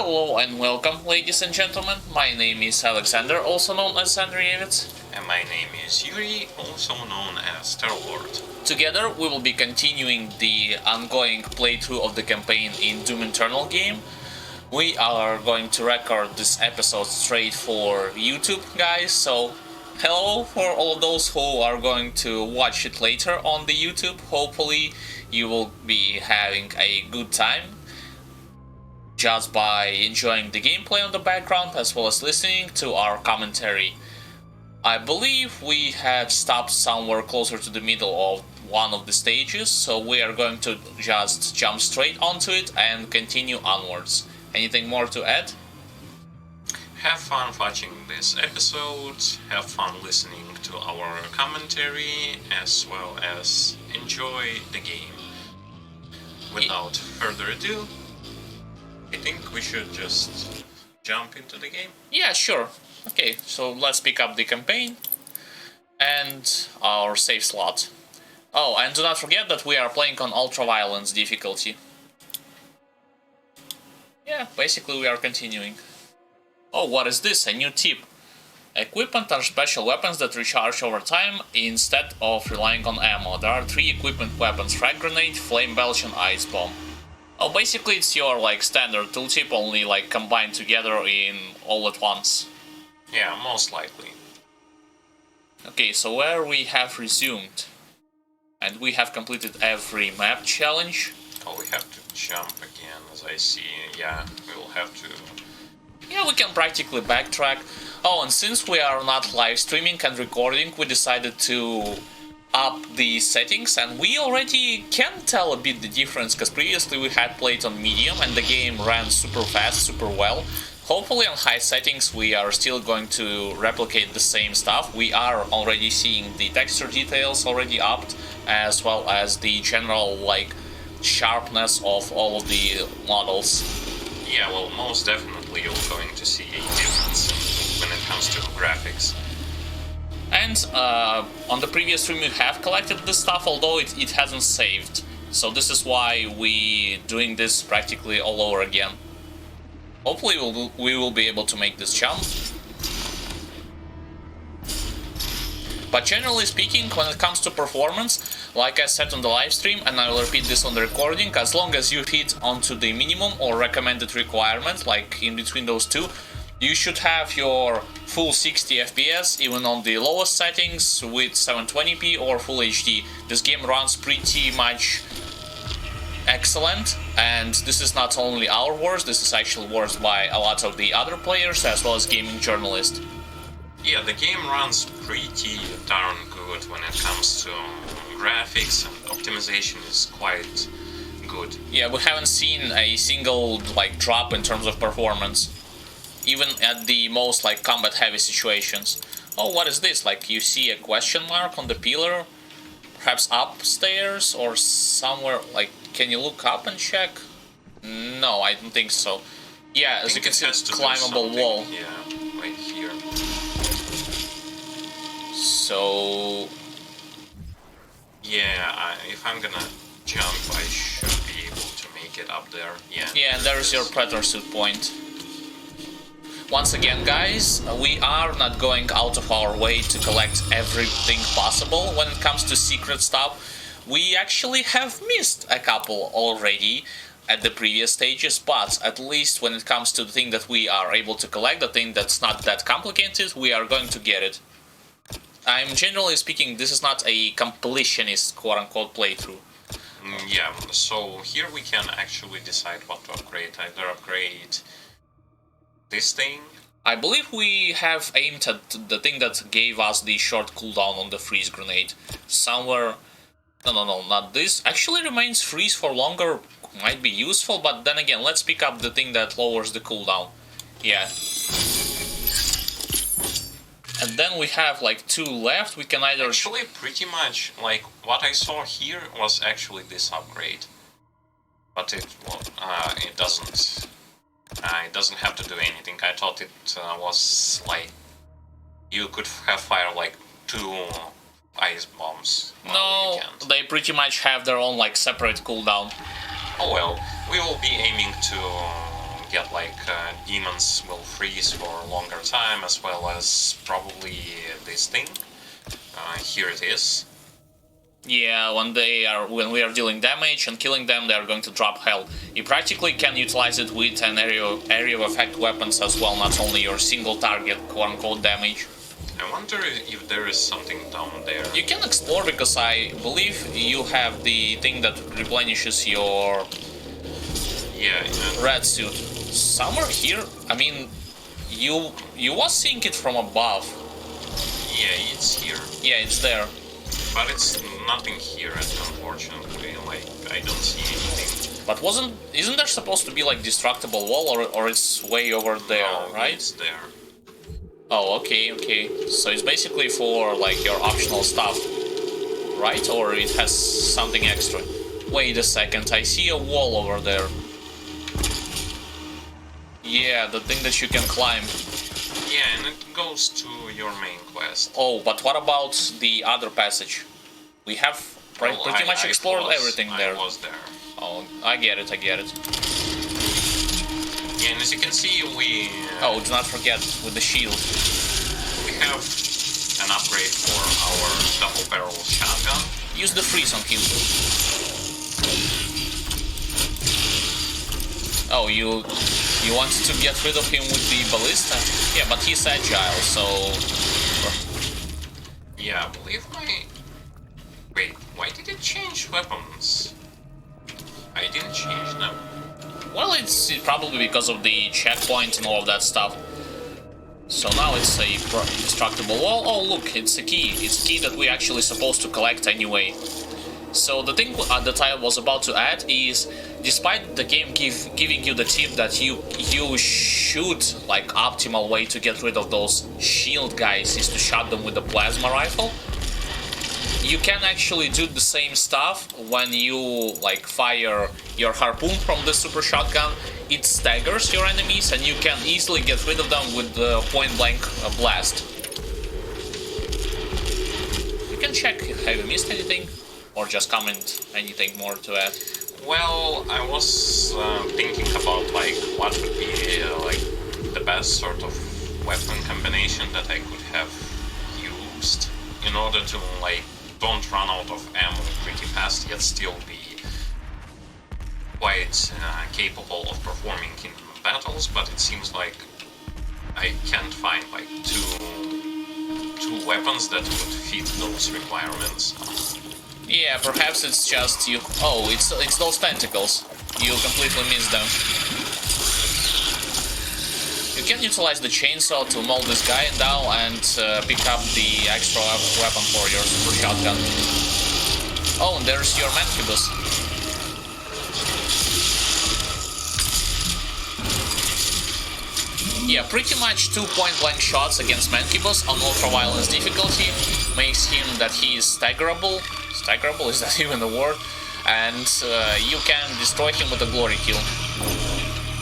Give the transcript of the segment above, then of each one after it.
Hello and welcome, ladies and gentlemen. My name is Alexander, also known as Andrievich. And my name is Yuri, also known as Star-Lord. Together, we will be continuing the ongoing playthrough of the campaign in Doom Eternal game. We are going to record this episode straight for YouTube, guys, so hello for all of those who are going to watch it later on the YouTube. Hopefully, you will be having a good time just by enjoying the gameplay on the background as well as listening to our commentary. I believe we had stopped somewhere closer to the middle of one of the stages, so we are going to just jump straight onto it and continue onwards. Anything more to add? Have fun watching this episode, have fun listening to our commentary, as well as enjoy the game. Without further ado, I think we should just jump into the game. Yeah, sure. Okay, so let's pick up the campaign and our save slot. Oh, and do not forget that we are playing on ultra-violence difficulty. Yeah, basically we are continuing. Oh, what is this? A new tip. Equipment are special weapons that recharge over time instead of relying on ammo. There are 3 equipment weapons: frag grenade, flame belch and ice bomb. Oh, basically it's your standard tooltip, only combined together in all at once. Yeah, most likely. Okay, so where we have resumed, and we have completed every map challenge. Oh, we have to jump again, as I see. Yeah, we will have to. Yeah, we can practically backtrack. Oh, and since we are not live streaming and recording, we decided to up the settings, and we already can tell a bit the difference, because previously we had played on medium and the game ran super fast, super well. Hopefully on high settings we are still going to replicate the same stuff. We are already seeing the texture details already upped, as well as the general sharpness of all of the models. Yeah, well, most definitely you're going to see a difference when it comes to graphics. And on the previous stream we have collected this stuff, although it hasn't saved. So this is why we doing this practically all over again. Hopefully we will be able to make this jump. But generally speaking, when it comes to performance, like I said on the live stream, and I will repeat this on the recording, as long as you hit onto the minimum or recommended requirement, like in between those two, you should have your full 60 FPS, even on the lowest settings with 720p or full HD. This game runs pretty much excellent, and this is not only our words, this is actually words by a lot of the other players as well as gaming journalists. Yeah, the game runs pretty darn good when it comes to graphics, and optimization is quite good. Yeah, we haven't seen a single drop in terms of performance, even at the most combat heavy situations. Oh, what is this? You see a question mark on the pillar? Perhaps upstairs or somewhere? Can you look up and check? No, I don't think so. Yeah, as you can see, it's a climbable wall. Yeah, right here. So yeah, if I'm gonna jump, I should be able to make it up there. Yeah. Yeah, and there's your predator suit point. Once again, guys, we are not going out of our way to collect everything possible when it comes to secret stuff. We actually have missed a couple already at the previous stages, but at least when it comes to the thing that we are able to collect, the thing that's not that complicated, we are going to get it. I'm generally speaking, this is not a completionist quote-unquote playthrough. Yeah, so here we can actually decide what to upgrade. Either upgrade this thing. I believe we have aimed at the thing that gave us the short cooldown on the freeze grenade. Somewhere... No, not this. Actually remains freeze for longer, might be useful, but then again, let's pick up the thing that lowers the cooldown. Yeah. And then we have 2 left. We can either... Actually, pretty much, what I saw here was actually this upgrade. But it doesn't... it doesn't have to do anything. I thought it was you could have fire 2 ice bombs. No, they pretty much have their own separate cooldown. Oh well, we will be aiming to get like demons will freeze for a longer time, as well as probably this thing. Here it is. Yeah, when we are dealing damage and killing them, they are going to drop health. You practically can utilize it with an area of effect weapons as well, not only your single target quote-unquote damage. I wonder if there is something down there. You can explore, because I believe you have the thing that replenishes your red suit. Somewhere here, I mean, you was seeing it from above. Yeah, it's here. Yeah, it's there. But it's nothing here, unfortunately. Like, I don't see anything. But isn't there supposed to be like destructible wall, or it's way over there, no, right? It's there. Oh, okay. So it's basically for like your optional stuff, right? Or it has something extra. Wait a second, I see a wall over there. Yeah, the thing that you can climb. Yeah, and it goes to your main quest. Oh, but what about the other passage? We have pretty much explored everything there. I was there. Oh, I get it. Yeah, and as you can see, we... Oh, do not forget with the shield. We have an upgrade for our double-barrel shotgun. Use the freeze on him. Oh, you wanted to get rid of him with the ballista? Yeah, but he's agile, so... Yeah, I believe my... Wait, why did it change weapons? I didn't change them. Well, it's probably because of the checkpoint and all of that stuff. So now it's a destructible wall. Oh, look, it's a key. It's a key that we're actually supposed to collect anyway. So the thing that I was about to add is, despite the game giving you the tip that you should, like, optimal way to get rid of those shield guys is to shot them with the plasma rifle, you can actually do the same stuff when you, like, fire your harpoon from the super shotgun. It staggers your enemies and you can easily get rid of them with the point-blank blast. You can check, have you missed anything? Or just comment anything more to add? Well, I was thinking about, like, what would be, like, the best sort of weapon combination that I could have used in order to, like, don't run out of ammo pretty fast, yet still be quite capable of performing in battles, but it seems like I can't find, like, two weapons that would fit those requirements. Yeah, perhaps it's just you... Oh, it's those tentacles. You completely missed them. You can utilize the chainsaw to mold this guy down and pick up the extra weapon for your super shotgun. Oh, and there's your Mancubus. Yeah, pretty much 2 point-blank shots against Mancubus on ultra-violence difficulty makes him that he is staggerable. Staggerable, is that even a word? And you can destroy him with a glory kill.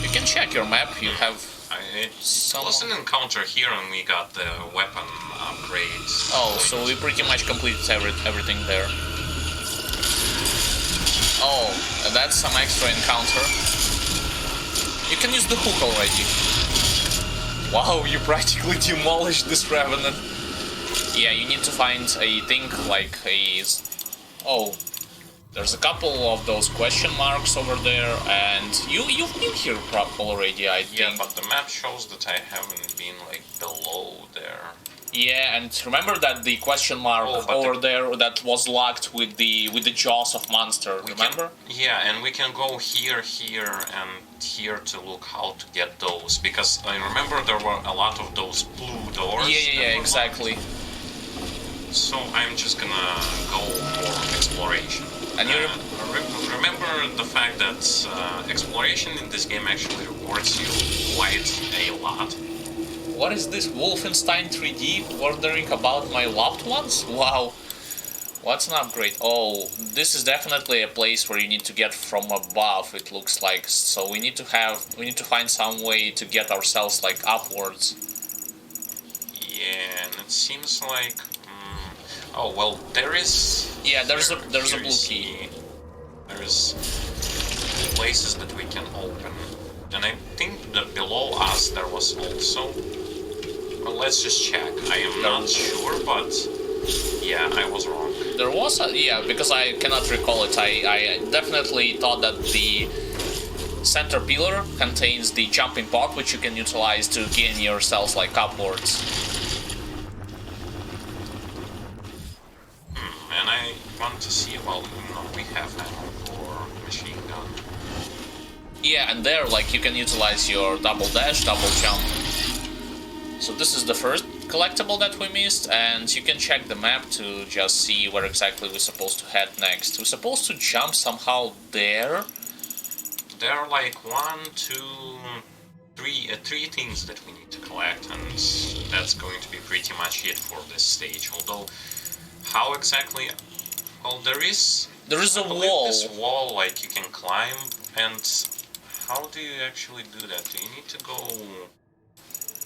You can check your map, you have... It was an encounter here and we got the weapon upgrades. Oh, so we pretty much completed everything there. Oh, that's some extra encounter. You can use the hook already. Wow, you practically demolished this Revenant. Yeah, you need to find a thing like a... Oh, there's a couple of those question marks over there, and you've been here already, I think. Yeah, but the map shows that I haven't been, like, below there. Yeah, and remember that the question mark over there that was locked with the jaws of monster, remember? Yeah, and we can go here, and here to look how to get those, because I remember there were a lot of those blue doors. Yeah, exactly. So I'm just gonna go for exploration. And you remember the fact that exploration in this game actually rewards you quite a lot. What is this, Wolfenstein 3D wondering about my loved ones? Wow. What's an upgrade? Oh, this is definitely a place where you need to get from above, it looks like. So we need to find some way to get ourselves, like, upwards. Yeah, and it seems like... Oh, well, there is... Yeah, there's a blue key. There's places that we can open. And I think that below us there was also... Well, let's just check. I am not sure, but... Yeah, I was wrong. There was a... Yeah, because I cannot recall it. I definitely thought that the center pillar contains the jumping part, which you can utilize to gain yourself, like, upwards. And I want to see... Well, no, we have ammo for machine gun. Yeah, and there, like, you can utilize your double dash, double jump. So this is the first collectible that we missed, and you can check the map to just see where exactly we're supposed to head next. We're supposed to jump somehow there. There are like three things that we need to collect, and that's going to be pretty much it for this stage. Although, how exactly? Well, there is a wall. This wall, like, you can climb, and how do you actually do that? Do you need to go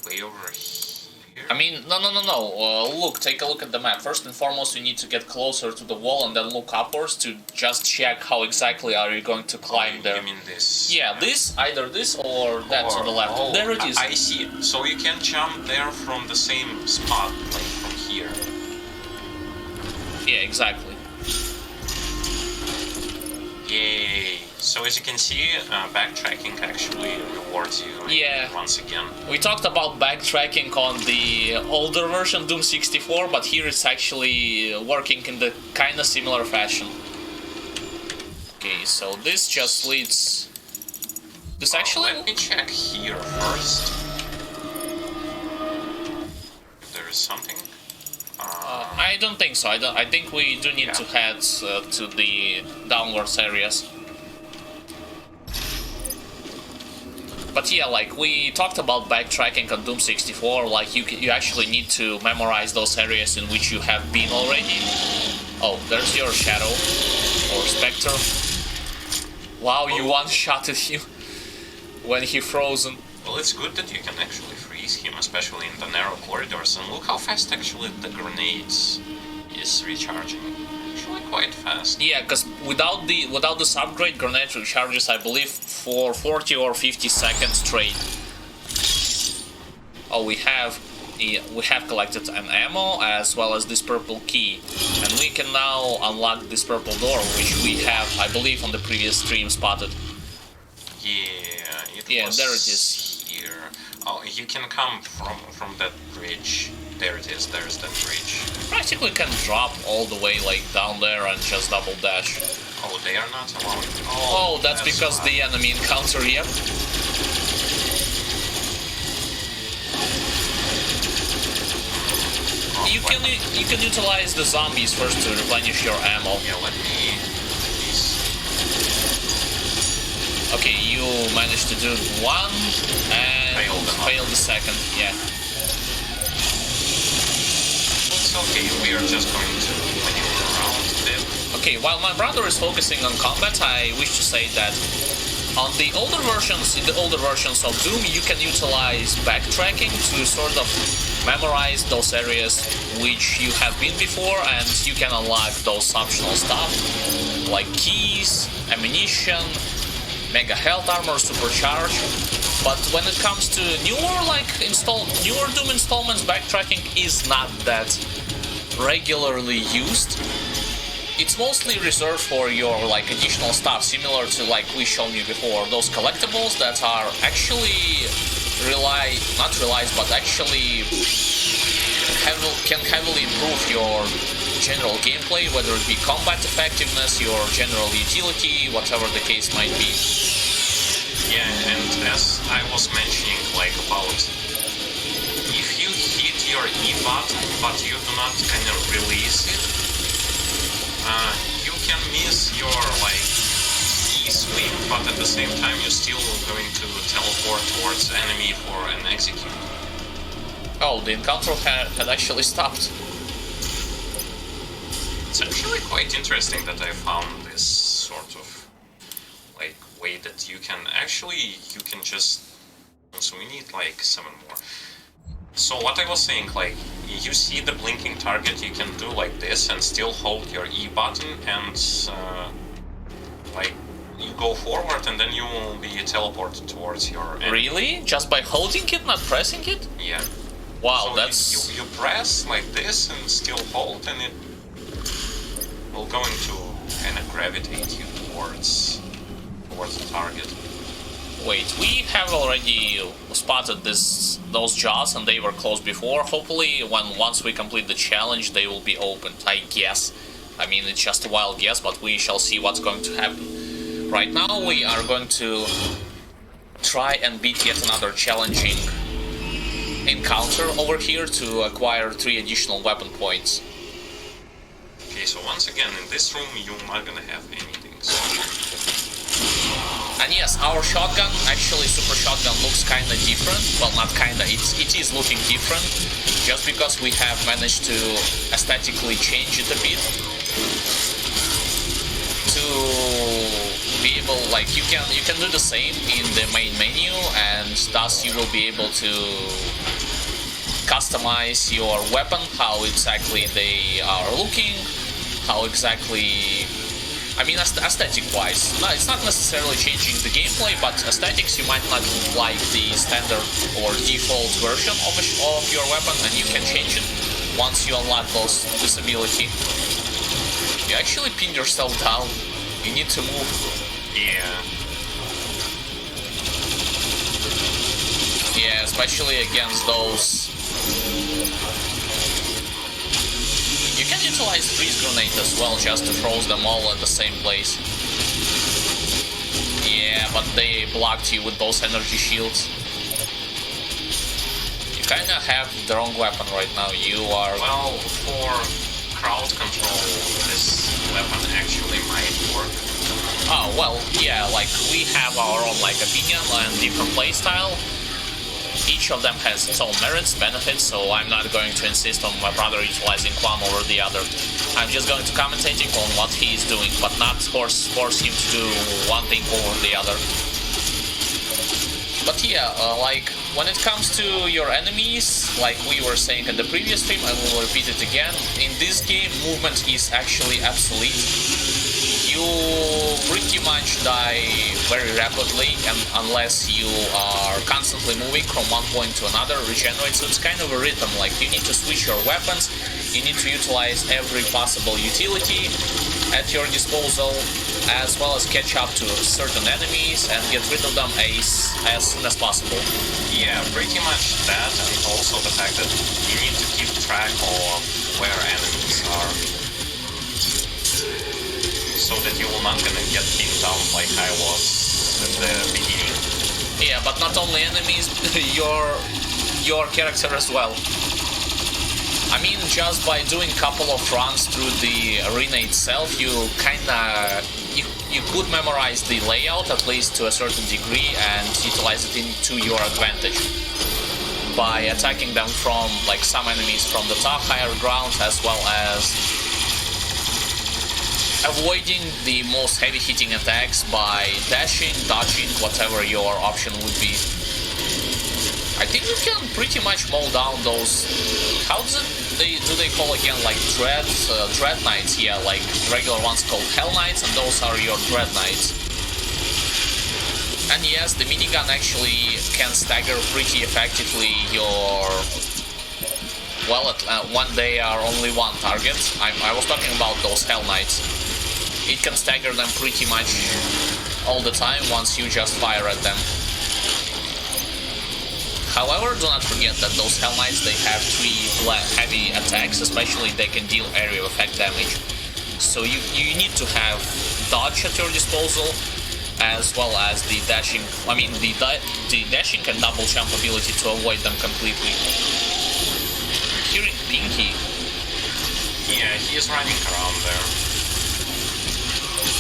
way over here? I mean, no. Look, take a look at the map. First and foremost, you need to get closer to the wall and then look upwards to just check how exactly are you going to climb there. You mean this? Yeah, either this or that to the left. Oh, there it is. I see. So you can jump there from the same spot, like from here. Yeah, exactly. Yay! So as you can see, backtracking actually rewards you once again. We talked about backtracking on the older version, Doom 64, but here it's actually working in the kind of similar fashion. Okay, so this just leads... This actually... Let me check here first. If there is something. I don't think so. I think we do need to head to the downwards areas. But yeah, like, we talked about backtracking on Doom 64, like, you actually need to memorize those areas in which you have been already. Oh, there's your shadow, or specter. Wow, you one-shotted him when he frozen. Well, it's good that you can actually freeze him, especially in the narrow corridors, and look how fast actually the grenades is recharging. Actually quite fast. Yeah, because without this upgrade, grenade recharges, I believe, for 40 or 50 seconds straight. Oh, we have collected an ammo as well as this purple key, and we can now unlock this purple door, which we have, I believe, on the previous stream spotted. Yeah, there it is. Here. Oh, you can come from that bridge. There it is. There's that bridge. Practically can drop all the way, like, down there and just double dash. Oh, they are not allowed. Oh, that's because the enemy encounter, yep. You can utilize the zombies first to replenish your ammo. Yeah, let me... Okay, you managed to do one and failed the second, yeah. It's okay, we are just going to maneuver around a bit. Okay, while my brother is focusing on combat, I wish to say that on the older versions, in the older versions of Doom, you can utilize backtracking to sort of memorize those areas which you have been before, and you can unlock those optional stuff like keys, ammunition, mega health armor, supercharge. But when it comes to newer Doom installments, backtracking is not that regularly used. It's mostly reserved for your, like, additional stuff, similar to, like, we shown you before, those collectibles that are actually actually can heavily improve your general gameplay, whether it be combat effectiveness, your general utility, whatever the case might be. Yeah, and as I was mentioning, like, about if you hit your E button but you do not kind of release it, you can miss your, like, E swing, but at the same time you're still going to teleport towards the enemy for an execute. Oh, the encounter had actually stopped. It's actually quite interesting that I found this sort of, like, way that you can just... So we need, like, 7 more. So what I was saying, like, you see the blinking target, you can do like this and still hold your E button and, like, you go forward and then you will be teleported towards your enemy. Really? Just by holding it, not pressing it? Yeah. Wow, So that's... you press like this and still hold, and it will going to kind of gravitate you towards the target. Wait, we have already spotted those jaws and they were closed before. Hopefully, once we complete the challenge, they will be opened, I guess. I mean, it's just a wild guess, but we shall see what's going to happen. Right now, we are going to try and beat yet another challenging encounter over here to acquire 3 additional weapon points. Okay, so once again, in this room, you're not gonna have anything. So. And yes, our shotgun, actually super shotgun, looks kinda different. Well, not kinda, it is looking different. Just because we have managed to aesthetically change it a bit. To be able, like, you can do the same in the main menu, and thus you will be able to customize your weapon, how exactly they are looking, how exactly... I mean, aesthetic-wise. No, it's not necessarily changing the gameplay, but aesthetics, you might not like the standard or default version of your weapon, and you can change it once you unlock this ability. You actually pin yourself down. You need to move. Yeah. Yeah, especially against those... You can utilize freeze grenade as well, just to froze them all at the same place. Yeah, but they blocked you with those energy shields. You kinda have the wrong weapon right now. You are... Well, for crowd control, this weapon actually might work. Oh, well, yeah, like, we have our own, like, opinion and different playstyle. Each of them has its own merits, benefits, so I'm not going to insist on my brother utilizing one over the other. I'm just going to commentating on what he is doing, but not force him to do one thing over the other. But yeah, like, when it comes to your enemies, like we were saying in the previous stream, I will repeat it again, in this game, movement is actually obsolete. You pretty much die very rapidly, and unless you are constantly moving from one point to another, regenerate, so it's kind of a rhythm, like you need to switch your weapons, you need to utilize every possible utility at your disposal, as well as catch up to certain enemies and get rid of them as soon as possible. Yeah, pretty much that, and also the fact that you need to keep track of where enemies are. So that you're not gonna get pinned down like I was at the beginning. Yeah, but not only enemies, your character as well. I mean, just by doing a couple of runs through the arena itself, you kinda... You could memorize the layout, at least to a certain degree, and utilize it to your advantage. By attacking them from, like, some enemies from the top, higher ground, as well as avoiding the most heavy-hitting attacks by dashing, dodging, whatever your option would be. I think you can pretty much mow down those... How do they call again, like Dread Knights? Yeah, like regular ones called Hell Knights, and those are your Dread Knights. And yes, the minigun actually can stagger pretty effectively your... Well, when they are only one target. I was talking about those Hell Knights. It can stagger them pretty much all the time once you just fire at them. However, do not forget that those Hell Knights, they have 3 heavy attacks, especially they can deal area of effect damage. So you need to have dodge at your disposal, as well as the dashing, the dashing and double jump ability to avoid them completely. Hearing Pinky. Yeah, he is running around there.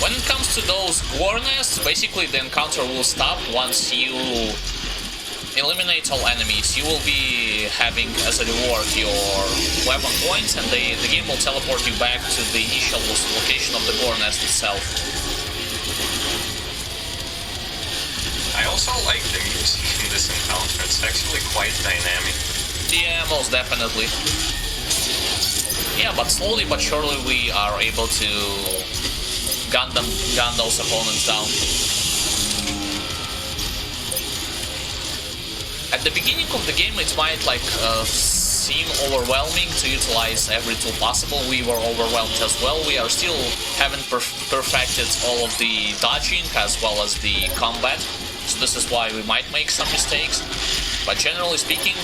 When it comes to those gore nests, basically the encounter will stop once you eliminate all enemies. You will be having as a reward your weapon points, and the game will teleport you back to the initial location of the gore nest itself. I also like the music in this encounter, it's actually quite dynamic. Yeah, most definitely. Yeah, but slowly but surely we are able to gun those opponents down. At the beginning of the game, it might like seem overwhelming to utilize every tool possible. We were overwhelmed as well. We are still haven't perfected all of the dodging as well as the combat, so this is why we might make some mistakes. But generally speaking,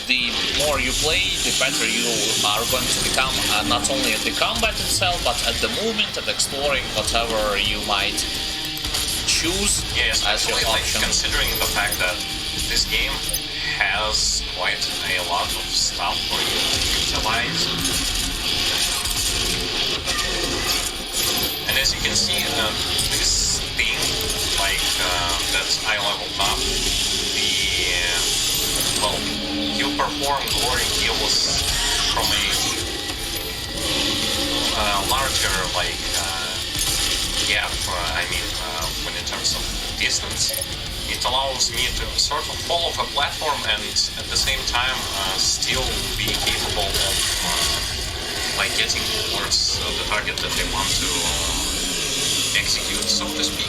the more you play, the better you are going to become, not only at the combat itself, but at the movement and exploring whatever you might choose as your option. Like, considering the fact that this game has quite a lot of stuff for you to utilize. And as you can see, this thing, like, that I leveled up, well, you perform glory kills from a larger, like, gap, when in terms of distance. It allows me to sort of follow a platform and at the same time still be capable of like getting towards the target that I want to execute, so to speak,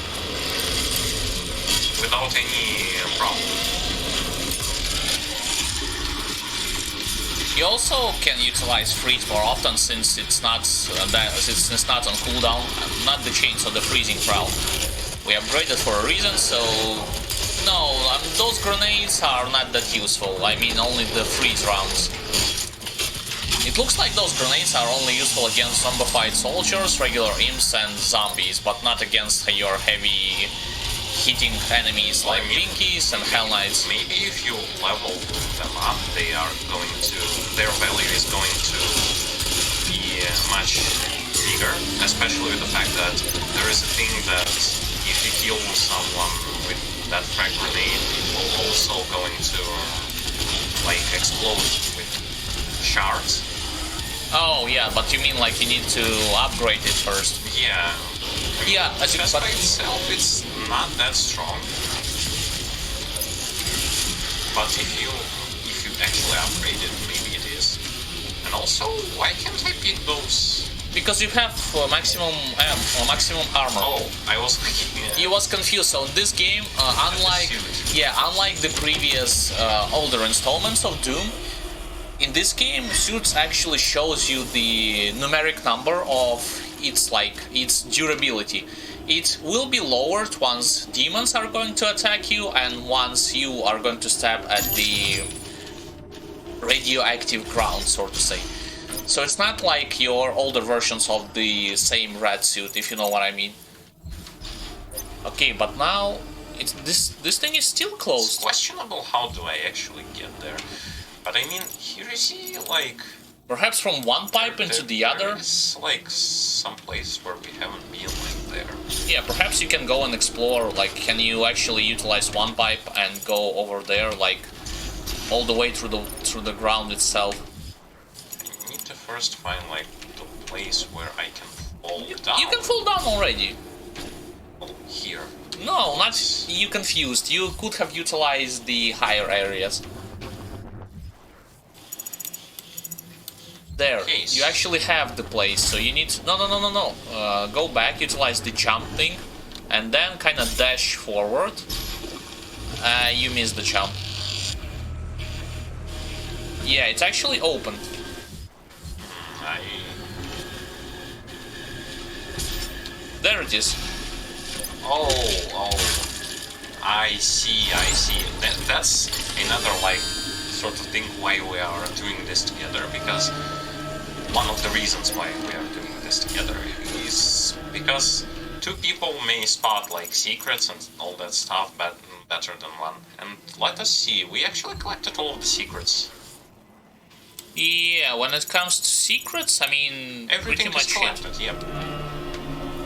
without any problem. You also can utilize freeze more often since it's not it's not on cooldown, not the chains of the freezing prowl. We upgraded for a reason, so no, those grenades are not that useful. I mean, only the freeze rounds. It looks like those grenades are only useful against zombified soldiers, regular imps, and zombies, but not against your heavy hitting enemies like Pinkies and Hell Knights. Maybe if you level them up, their value is going to be much bigger, especially with the fact that there is a thing that if you kill someone with that frag grenade, it will also going to like explode with shards. Oh yeah, but you mean like you need to upgrade it first? Yeah. Yeah, just by itself, it's not that strong. But if you actually upgrade it, maybe it is. And also, why can't I pick those? Because you have maximum armor. Oh, I was thinking. You was confused. So this game, unlike the previous older installments of Doom, in this game, suits actually shows you the numeric number of its durability. It will be lowered once demons are going to attack you and once you are going to stab at the radioactive ground, so to say. So it's not like your older versions of the same red suit, if you know what I mean. Okay, but now this thing is still closed. It's questionable how do I actually get there. But I mean, here you see, like... Perhaps from one pipe into the other? It's like some place where we haven't been, like, there. Yeah, perhaps you can go and explore, like, can you actually utilize one pipe and go over there, like, all the way through the ground itself? I need to first find, like, the place where I can fall down. You can fall down already. Oh, here? No, not... You confused. You could have utilized the higher areas. There, you actually have the place, so you need to... No. Go back, utilize the jump thing, and then kind of dash forward. You missed the jump. Yeah, it's actually open. There it is. Oh, I see. That's another, like, sort of thing why we are doing this together, because one of the reasons why we are doing this together is because two people may spot, like, secrets and all that stuff better than one. And let us see, we actually collected all of the secrets. Yeah, when it comes to secrets, I mean, everything pretty much is collected, yep.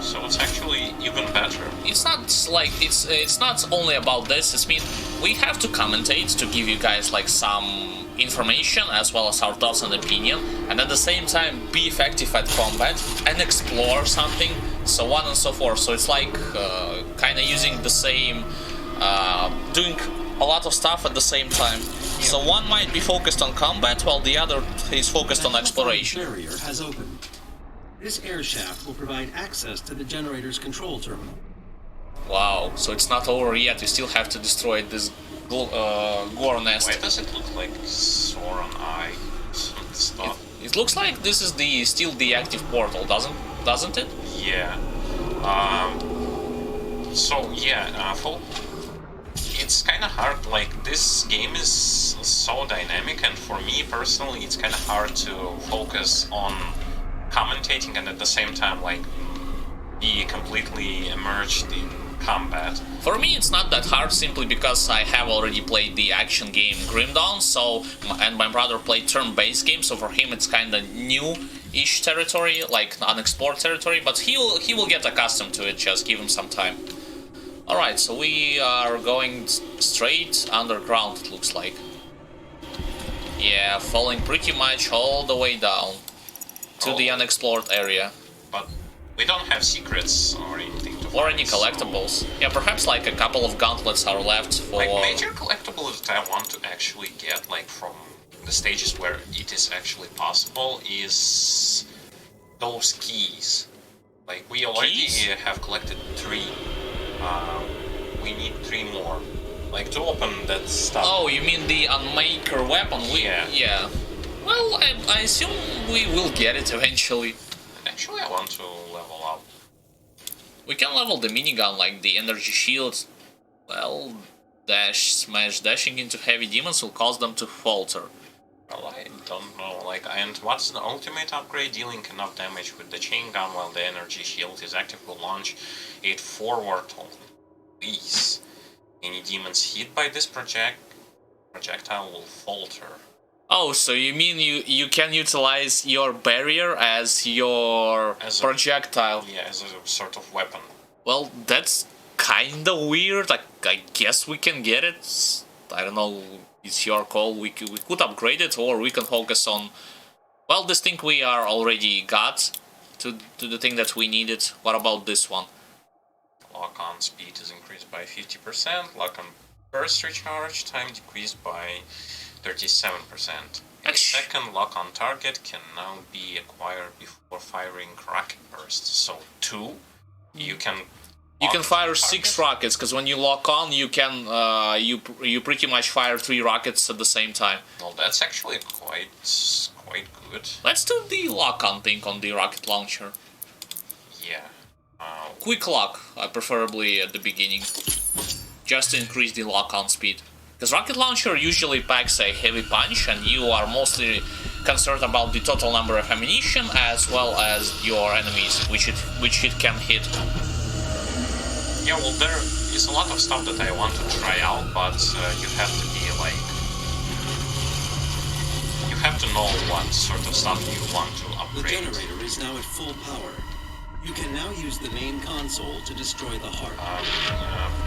So it's actually even better. It's not like it's not only about this. I mean, we have to commentate to give you guys like some information as well as our thoughts and opinion, and at the same time be effective at combat and explore something, so on and so forth. So it's like kind of using the same, doing a lot of stuff at the same time. Yeah. So one might be focused on combat while the other is focused on exploration. Barrier has opened. This air shaft will provide access to the generator's control terminal. Wow, so it's not over yet, you still have to destroy this gore nest. Why does it look like Sauron Eye? Stuff. It looks like this is still the active portal, doesn't it? Yeah. It's kind of hard. Like, this game is so dynamic, and for me personally, it's kind of hard to focus on commentating and at the same time, like, be completely immersed in combat. For me, it's not that hard, simply because I have already played the action game Grim Dawn, and my brother played turn-based game, so for him it's kind of new-ish territory, like unexplored territory, but he will get accustomed to it, just give him some time. Alright, so we are going straight underground, it looks like. Yeah, falling pretty much all the way down to the unexplored area. But we don't have secrets or anything to find. Or any collectibles. Yeah, perhaps like a couple of gauntlets are left for... Like, major collectibles that I want to actually get, like, from the stages where it is actually possible, is those keys. Like, we already have collected 3. We need 3 more. Like, to open that stuff. Oh, you mean the Unmaker weapon? Yeah. Well, I assume we will get it eventually. Actually, I want to level up. We can level the minigun, like the energy shield. Well, dashing into heavy demons will cause them to falter. Well, I don't know. Like, and what's the ultimate upgrade? Dealing enough damage with the chain gun while the energy shield is active will launch it forward. Please. Any demons hit by this projectile will falter. Oh, so you mean you can utilize your barrier as your projectile? Yeah, as a sort of weapon. Well, that's kinda weird. I guess we can get it. I don't know, it's your call. We could upgrade it, or we can focus on... Well, this thing we are already got to the thing that we needed. What about this one? Lock-on speed is increased by 50%. Lock-on burst recharge time decreased by 37%. A second lock-on target can now be acquired before firing rocket bursts. So 2, you can fire 6 rockets, because when you lock on, you can you pretty much fire 3 rockets at the same time. Well, that's actually quite good. Let's do the lock-on thing on the rocket launcher. Yeah. Quick lock, preferably at the beginning, just to increase the lock-on speed. Because rocket launcher usually packs a heavy punch, and you are mostly concerned about the total number of ammunition as well as your enemies, which it can hit. Yeah, well, there is a lot of stuff that I want to try out, but you have to be like... You have to know what sort of stuff you want to upgrade. The generator is now at full power. You can now use the main console to destroy the heart.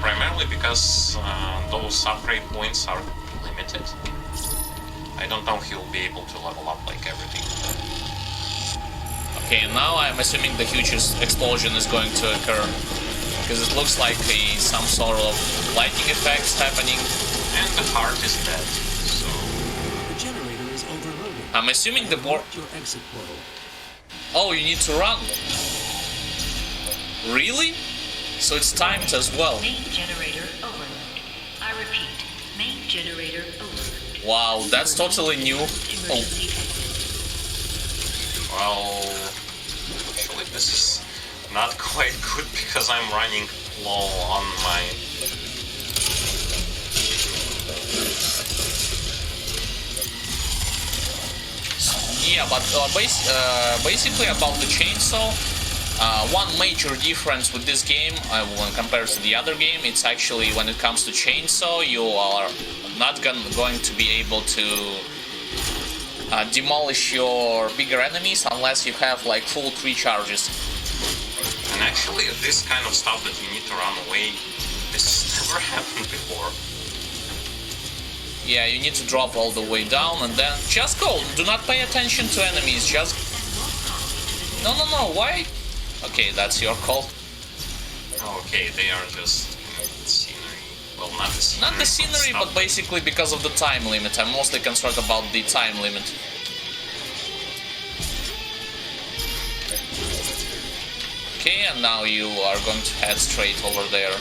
Primarily because those upgrade points are limited. I don't know if he'll be able to level up like everything. Okay, now I'm assuming the huge explosion is going to occur. Because it looks like some sort of lighting effects happening. And the heart is dead, so... The generator is overloaded. I'm assuming the board... Your exit portal. Oh, you need to run. Really? So it's timed as well. Main generator overload. I repeat, main generator overload. Wow, that's totally new. Oh. Well, actually this is not quite good because I'm running low on my... Yeah, but basically about the chainsaw, one major difference with this game when compared to the other game, it's actually when it comes to chainsaw, you are not going to be able to demolish your bigger enemies unless you have like full 3 charges. And actually this kind of stuff that you need to run away, this never happened before. Yeah, you need to drop all the way down and then just go. Do not pay attention to enemies, just... No, why? Okay, that's your call. Okay, they are just scenery. Well, not the scenery. Not the scenery, but basically because of the time limit. I'm mostly concerned about the time limit. Okay, and now you are going to head straight over there.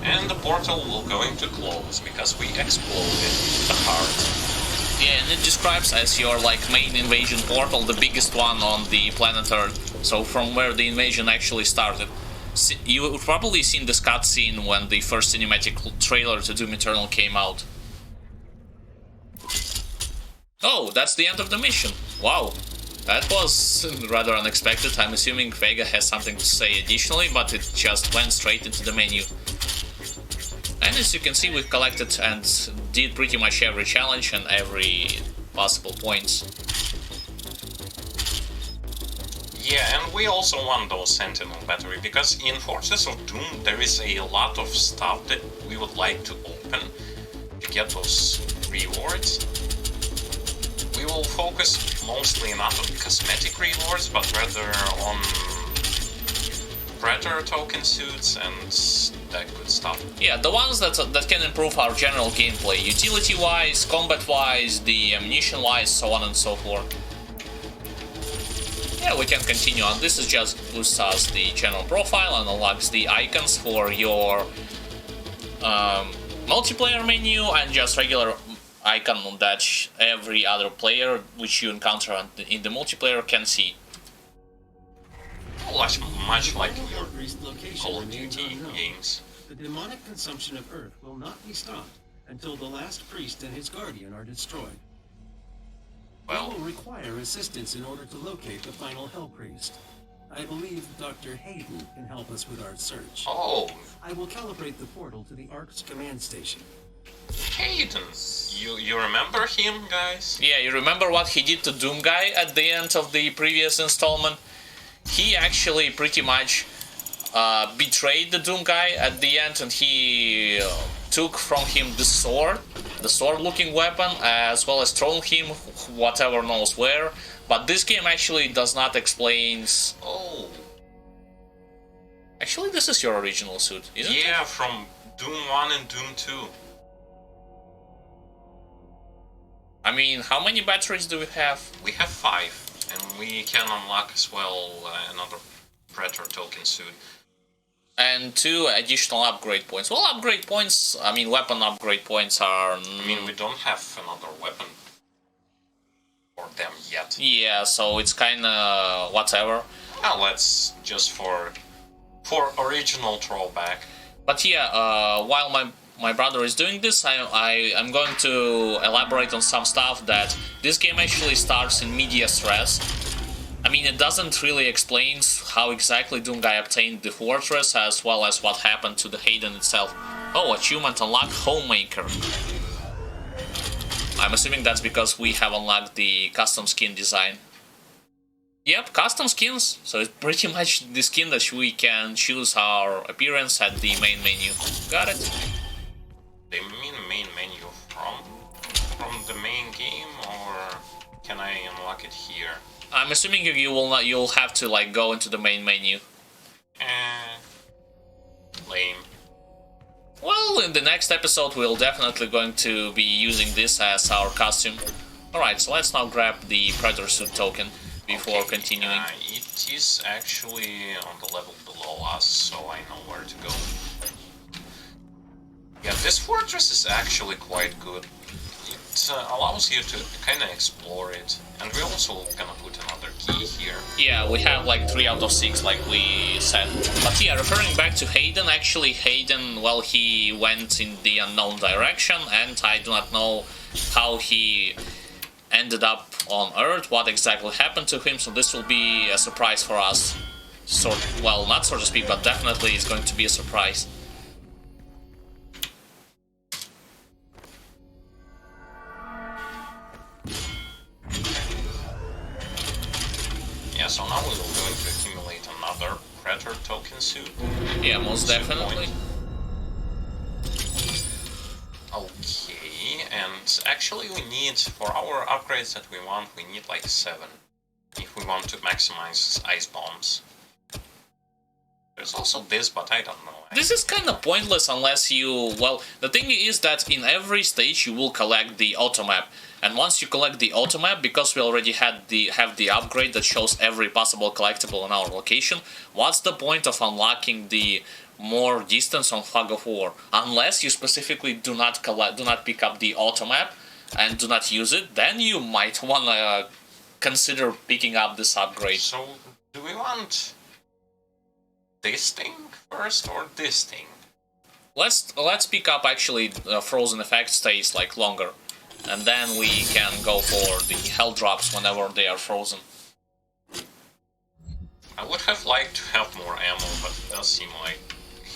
And the portal will going to close because we exploded the heart. Yeah, and it describes as your like main invasion portal, the biggest one on the planet Earth. So from where the invasion actually started. You've probably seen this cutscene when the first cinematic trailer to Doom Eternal came out. Oh, that's the end of the mission. Wow. That was rather unexpected. I'm assuming Vega has something to say additionally, but it just went straight into the menu. And as you can see, we've collected and did pretty much every challenge and every possible points. Yeah, and we also won those Sentinel battery, because in Fortress of Doom there is a lot of stuff that we would like to open to get those rewards. We will focus mostly not on cosmetic rewards, but rather on Predator token suits and that good stuff. Yeah, the ones that can improve our general gameplay, utility-wise, combat-wise, the ammunition-wise, so on and so forth. Yeah, we can continue on. This is just boosts us the general profile and unlocks the icons for your multiplayer menu and just regular icon that every other player which you encounter in the multiplayer can see. Much like Final your Priest location Call of remains Duty unknown. games. The demonic consumption of Earth will not be stopped until the last priest and his guardian are destroyed. Well, We will require assistance in order to locate the final Hell Priest. I believe Dr. Hayden can help us with our search. oh, I will calibrate the portal to the Ark's command station. Hayden, you remember him, guys? Yeah, you remember what he did to Doom Guy at the end of the previous installment? He actually pretty much betrayed the Doom Guy at the end, and he took from him the sword-looking weapon, as well as thrown him whatever knows where. But this game actually does not explain. Oh, Actually, this is your original suit, isn't it? yeah, from Doom 1 and Doom 2. I mean, how many batteries do we have? We have 5, and we can unlock as well another Predator token suit. And 2 additional upgrade points. Well, upgrade points, I mean, weapon upgrade points are... I mean, we don't have another weapon for them yet. Yeah, so it's kinda whatever. Now let's just for original throwback. But yeah, while my brother is doing this, I'm going to elaborate on some stuff that this game actually starts in medias res. I mean, it doesn't really explain how exactly Doom Guy obtained the fortress, as well as what happened to the Hayden itself. Oh, achievement unlocked, Homemaker. I'm assuming that's because we have unlocked the custom skin design. Yep, custom skins. So it's pretty much the skin that we can choose our appearance at the main menu. Got it? They mean main menu from the main game, or can I unlock it here? I'm assuming you'll have to like go into the main menu. Lame. Well, in the next episode we're definitely going to be using this as our costume. Alright, so let's now grab the Predator suit token before continuing. It is actually on the level below us, so I know where to go. Yeah, this fortress is actually quite good. It allows you to kind of explore it, and we're also gonna put another key here. Yeah, we have like 3 out of 6, like we said. But yeah, referring back to Hayden, actually Hayden, well, he went in the unknown direction, and I do not know how he ended up on Earth, what exactly happened to him, so this will be a surprise for us. Well, not so to speak, but definitely it's going to be a surprise. Yeah, so now we're going to accumulate another Predator token suit. Yeah, most definitely. Okay, and actually we need, for our upgrades that we want, we need like 7. If we want to maximize ice bombs. There's also this, but I don't know. This is kind of pointless unless you... Well, the thing is that in every stage you will collect the auto map. And once you collect the auto map, because we already have the upgrade that shows every possible collectible in our location, what's the point of unlocking the more distance on Fog of War? Unless you specifically do not pick up the auto map and do not use it, then you might wanna consider picking up this upgrade. So, do we want this thing first or this thing? Let's pick up actually Frozen Effect stays like longer, and then we can go for the Hell Drops whenever they are frozen. I would have liked to have more ammo, but it does seem like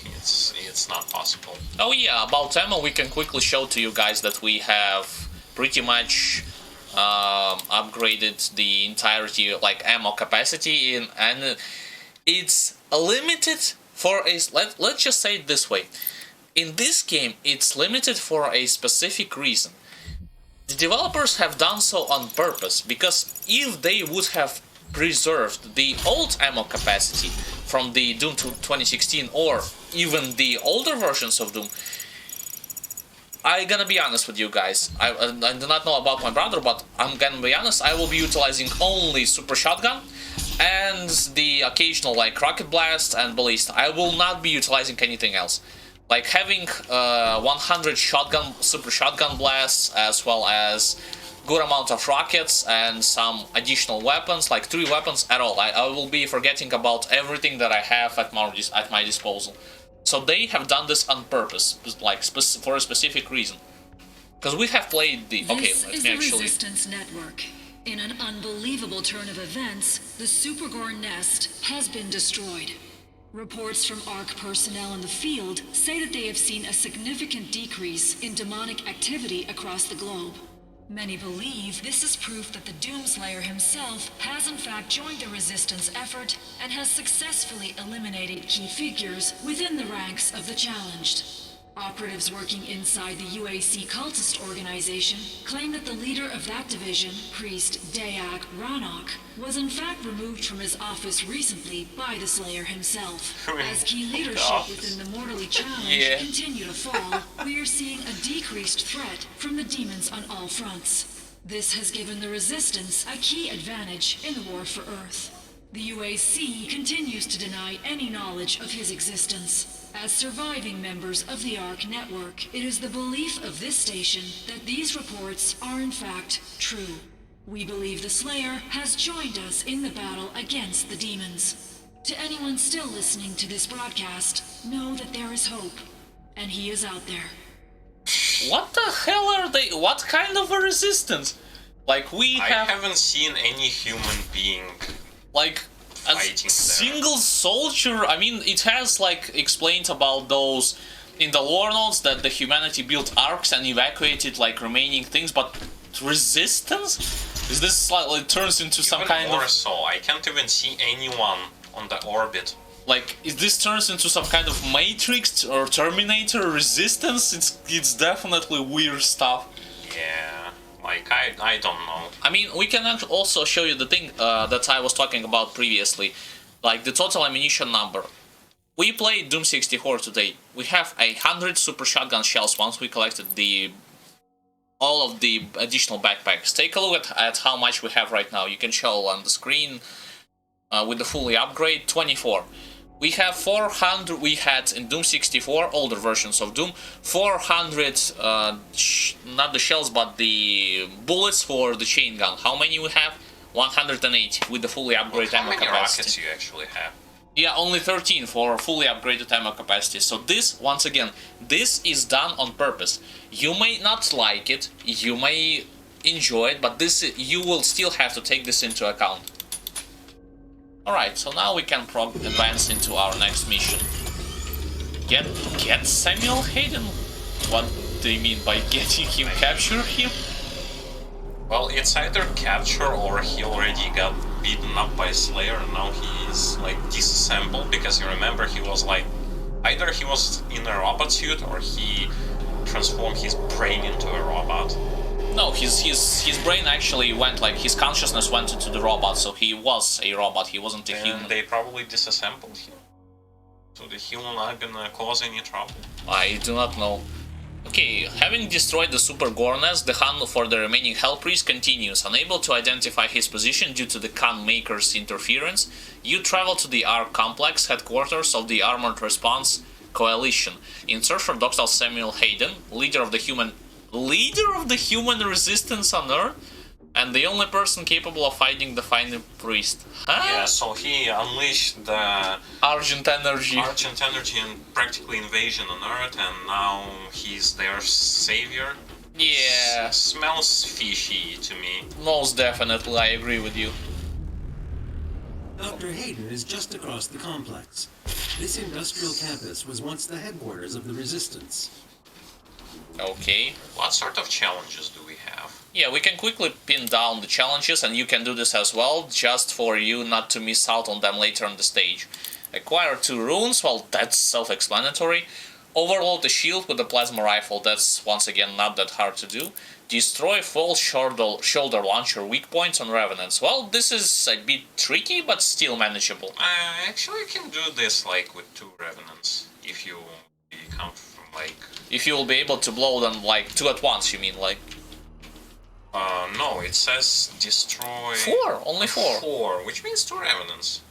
it's not possible. Oh yeah, about ammo, we can quickly show to you guys that we have pretty much upgraded the entirety, like, ammo capacity in, and it's limited for a, let's just say it this way. In this game, it's limited for a specific reason. The developers have done so on purpose, because if they would have preserved the old ammo capacity from the Doom 2016 or even the older versions of Doom, I'm gonna be honest with you guys, I do not know about my brother, but I'm gonna be honest, I will be utilizing only Super Shotgun and the occasional, like, Rocket Blast and Ballista. I will not be utilizing anything else. Like, having 100 Super Shotgun blasts, as well as good amount of rockets and some additional weapons, like 3 weapons at all. I will be forgetting about everything that I have at my disposal. So they have done this on purpose, like for a specific reason. Because we have played the... Okay, This let is me the actually... Resistance Network. In an unbelievable turn of events, the Supergore nest has been destroyed. Reports from ARC personnel in the field say that they have seen a significant decrease in demonic activity across the globe. Many believe this is proof that the Doomslayer himself has in fact joined the resistance effort and has successfully eliminated key figures within the ranks of the challenged. Operatives working inside the UAC cultist organization claim that the leader of that division, Priest Dayak Ranok, was in fact removed from his office recently by the Slayer himself. As key leadership within the mortally challenged continue to fall, we are seeing a decreased threat from the demons on all fronts. This has given the Resistance a key advantage in the war for Earth. The UAC continues to deny any knowledge of his existence. As surviving members of the ARC network, it is the belief of this station that these reports are in fact true. We believe the Slayer has joined us in the battle against the demons. To anyone still listening to this broadcast, know that there is hope, and he is out there. What the hell are they? What kind of a resistance? Like, I haven't seen any human being like a single soldier. I mean, it has, like, explained about those in the lore notes that the humanity built arcs and evacuated, like, remaining things, but resistance? Is this like, it turns into some kind more of... so, I can't even see anyone on the orbit. Like, is this turns into some kind of Matrix or Terminator resistance? It's definitely weird stuff. Yeah, like, I don't know. I mean, we can also show you the thing that I was talking about previously. Like, the total ammunition number. We played Doom 64 today. We have 100 Super Shotgun shells once we collected all of the additional backpacks. Take a look at how much we have right now. You can show on the screen with the fully upgrade, 24. We have 400, we had in Doom 64, older versions of Doom, 400, not the shells, but the bullets for the chain gun. How many we have? 180 with the fully upgraded ammo capacity. How many rockets you actually have? Yeah, only 13 for fully upgraded ammo capacity. So this, once again, this is done on purpose. You may not like it, you may enjoy it, but this you will still have to take this into account. Alright, so now we can advance into our next mission. Get Samuel Hayden? What do you mean by getting him? Capture him? Well, it's either capture or he already got beaten up by Slayer and now he's like disassembled, because you remember he was like, either he was in a robot suit or he transformed his brain into a robot. No, his brain actually went, like, his consciousness went into the robot, so he was a robot, he wasn't a human. They probably disassembled him. So the human not gonna cause any trouble. I do not know. Okay, having destroyed the Super Gore nest, the hunt for the remaining Hell Priest continues. Unable to identify his position due to the Khan Maker's interference, you travel to the Ark Complex, headquarters of the Armored Response Coalition, in search of Dr. Samuel Hayden, leader of the human resistance on Earth, and the only person capable of fighting the Final Priest. Huh? Yeah, so he unleashed the Argent energy. And practically invasion on Earth, and now he's their savior. Yeah. Smells fishy to me. Most definitely, I agree with you. Dr. Hayden is just across the complex. This industrial campus was once the headquarters of the Resistance. Okay. What sort of challenges do we have? Yeah, we can quickly pin down the challenges, and you can do this as well, just for you not to miss out on them later on the stage. Acquire 2 runes, well, that's self-explanatory. Overload the shield with a plasma rifle, that's once again not that hard to do. Destroy false shoulder launcher weak points on revenants. Well, this is a bit tricky, but still manageable. I actually can do this like with 2 revenants, if you count from like... If you will be able to blow them like 2 at once, you mean, like... No, it says destroy... 4, only 4. 4, which means 2 revenants.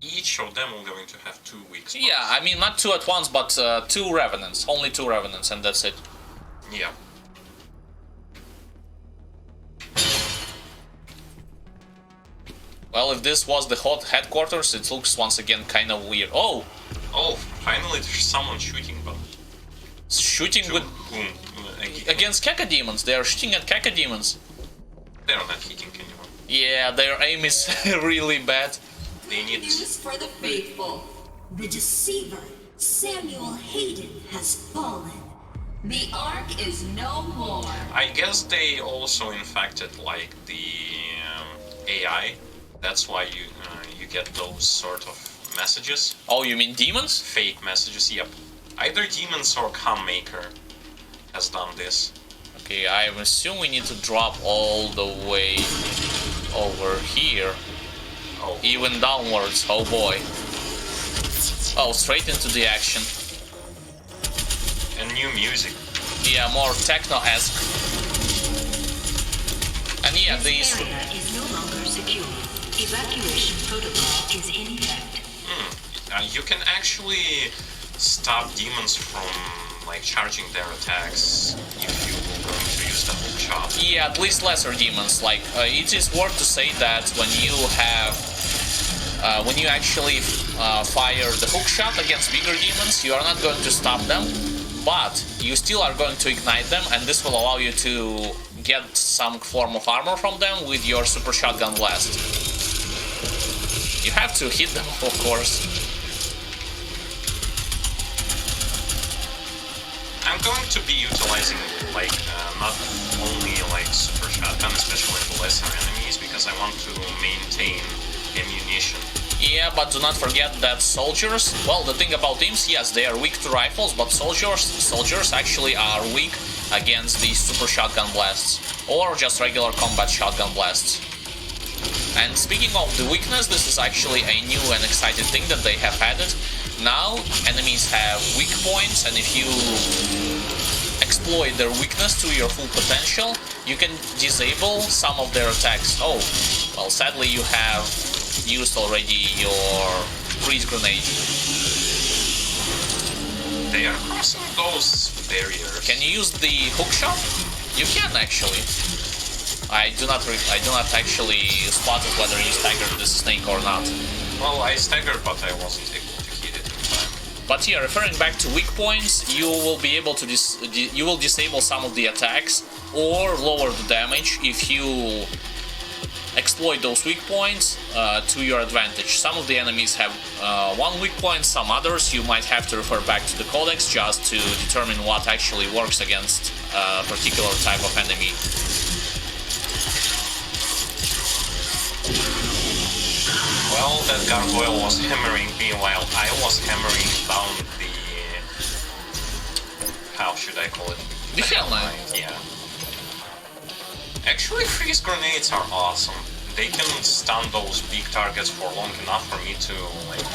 Each of them will going to have 2 weak spots. Yeah, I mean, not 2 at once, but 2 revenants. Only 2 revenants, and that's it. Yeah. Well, if this was the hot headquarters, it looks once again kind of weird. Oh! Oh, finally there's someone shooting, but... Shooting To with... whom? Against Cacodemons. They are shooting at Cacodemons. They're not hitting anyone. Yeah, their aim is really bad. They need... News for the faithful. The deceiver, Samuel Hayden, has fallen. The Ark is no more. I guess they also infected like the AI. That's why you get those sort of messages. Oh, you mean demons? Fake messages, yep. Either demons or Khan Maker has done this. Okay, I assume we need to drop all the way over here. Oh, Even downwards, oh boy. Oh, straight into the action. and new music. Yeah, more techno-esque. And yeah, these... This area is no longer secure. Evacuation protocol is in effect. You can actually stop demons from like charging their attacks if you were going to use the hook shot. Yeah, at least lesser demons. Like, it is worth to say that when you have... when you actually fire the hook shot against bigger demons, you are not going to stop them, but you still are going to ignite them, and this will allow you to get some form of armor from them with your super shotgun blast. You have to hit them, of course. I'm going to be utilizing like not only like super shotgun, especially the lesser enemies, because I want to maintain ammunition. Yeah, but do not forget that soldiers, well, the thing about imps, yes, they are weak to rifles, but soldiers actually are weak against the super shotgun blasts, or just regular combat shotgun blasts. And speaking of the weakness, this is actually a new and exciting thing that they have added. Now, enemies have weak points, and if you exploit their weakness to your full potential, you can disable some of their attacks. Oh, well, sadly you have used already your freeze grenade. They are crossing those barriers. Can you use the hook shot? You can actually. I do not actually spot it whether you staggered the snake or not. Well, I staggered, but I wasn't able to hit it in time. But yeah, referring back to weak points, you will be able to you will disable some of the attacks or lower the damage if you exploit those weak points to your advantage. Some of the enemies have one weak point, some others you might have to refer back to the codex just to determine what actually works against a particular type of enemy. Well, that gargoyle was hammering me while I was hammering down the... how should I call it? The Hell Knight. Yeah. Actually, freeze grenades are awesome. They can stun those big targets for long enough for me to like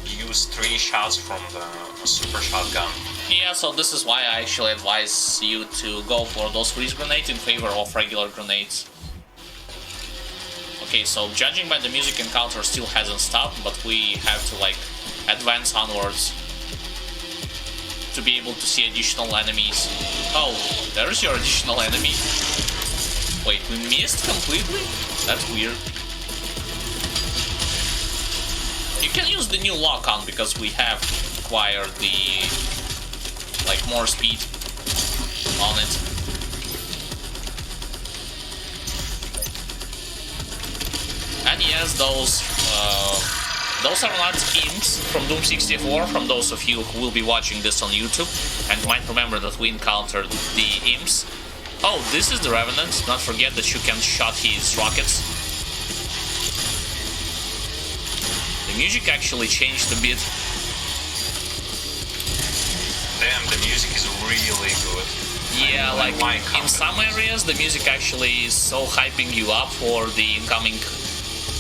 use 3 shots from the super shotgun Yeah, so this is why I actually advise you to go for those freeze grenades in favor of regular grenades. Okay, so judging by the music, encounter still hasn't stopped, but we have to like advance onwards to be able to see additional enemies. Oh, there's your additional enemy. Wait, we missed completely? That's weird. You can use the new lock-on because we have acquired the like more speed on it. And yes, those are not imps from Doom 64, from those of you who will be watching this on YouTube and might remember that we encountered the imps. Oh, this is the Revenant. Don't forget that you can shot his rockets. The music actually changed a bit. Damn, the music is really good. Yeah, like in some areas the music actually is so hyping you up for the incoming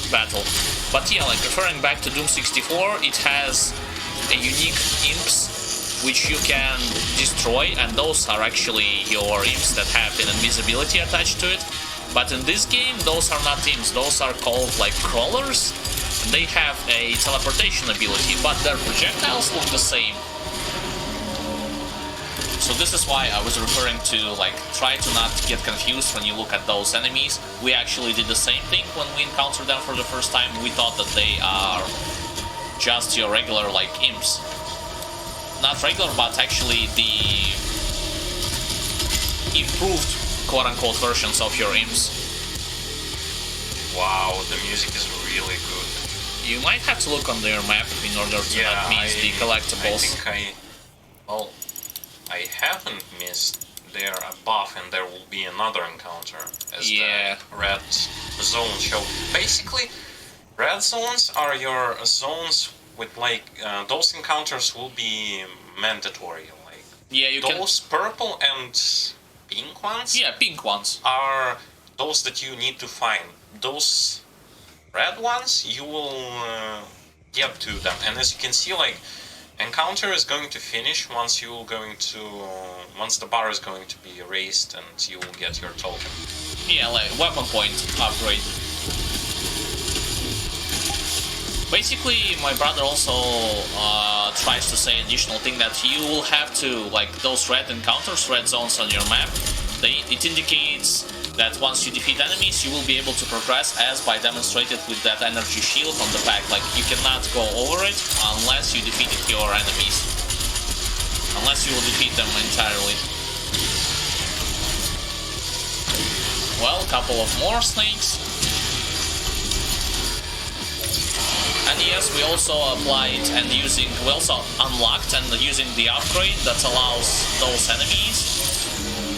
battle. But yeah, like referring back to Doom 64, it has a unique imps which you can destroy, and those are actually your imps that have an invisibility attached to it. But in this game, those are not imps, those are called like crawlers. They have a teleportation ability, but their projectiles look the same. So this is why I was referring to, like, try to not get confused when you look at those enemies. We actually did the same thing when we encountered them for the first time. We thought that they are just your regular, like, imps. Not regular, but actually the improved, quote-unquote, versions of your imps. Wow, the music is really good. You might have to look on their map in order to not miss the collectibles. I haven't missed their buff, and there will be another encounter as the red zone show. Basically, red zones are your zones with like those encounters will be mandatory. Like those purple and pink ones. Yeah, pink ones are those that you need to find. Those red ones you will get to them, and as you can see, like. Encounter is going to finish once once the bar is going to be raised and you will get your token. Yeah, like weapon point upgrade. Basically, my brother also tries to say additional thing that you will have to, like those red encounters, red zones on your map, it indicates that once you defeat enemies, you will be able to progress, as by demonstrated with that energy shield on the back. Like, you cannot go over it unless you defeated your enemies. Unless you will defeat them entirely. Well, a couple of more snakes. And yes, we also applied and we also unlocked and using the upgrade that allows those enemies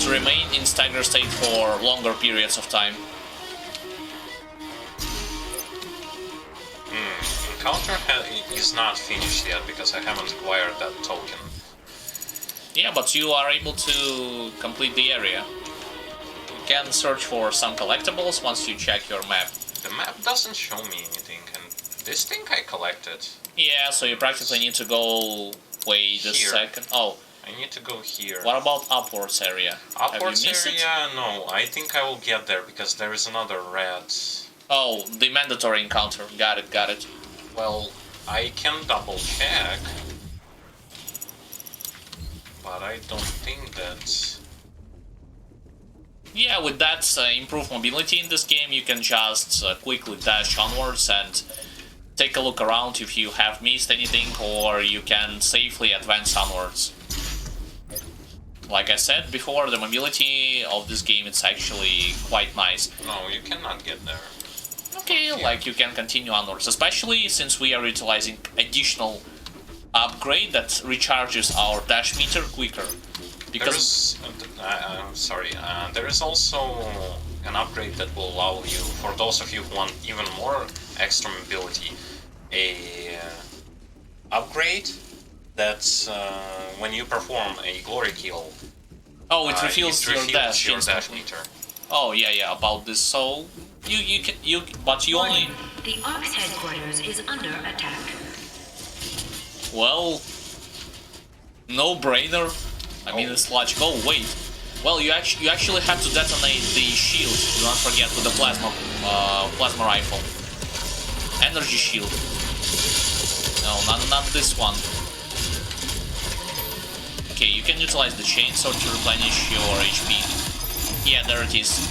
to remain in stagger state for longer periods of time. Encounter is not finished yet because I haven't acquired that token. Yeah, but you are able to complete the area. You can search for some collectibles once you check your map. The map doesn't show me anything, and this thing I collected. Yeah, so you practically need to go... Wait a second. Oh. I need to go here. What about upwards area? Upwards area? No, I think I will get there because there is another red. Oh, the mandatory encounter. Got it. Well, I can double check, but I don't think that... Yeah, with that improved mobility in this game, you can just quickly dash onwards and take a look around if you have missed anything, or you can safely advance onwards. Like I said before, the mobility of this game is actually quite nice. No, you cannot get there. Okay, yeah. Like you can continue onwards, especially since we are utilizing additional upgrade that recharges our dash meter quicker. Because there is also an upgrade that will allow you, for those of you who want even more extra mobility, a upgrade that's when you perform a glory kill. Oh, it refills your dash meter. Oh yeah, about this. So but you only. The Ark's headquarters is under attack. Well, no-brainer. I mean, it's logical. Oh, wait. Well, you actually have to detonate the shield. Do not forget, with the plasma rifle. Energy shield. No, not this one. Okay, you can utilize the chainsaw to replenish your HP. Yeah, there it is.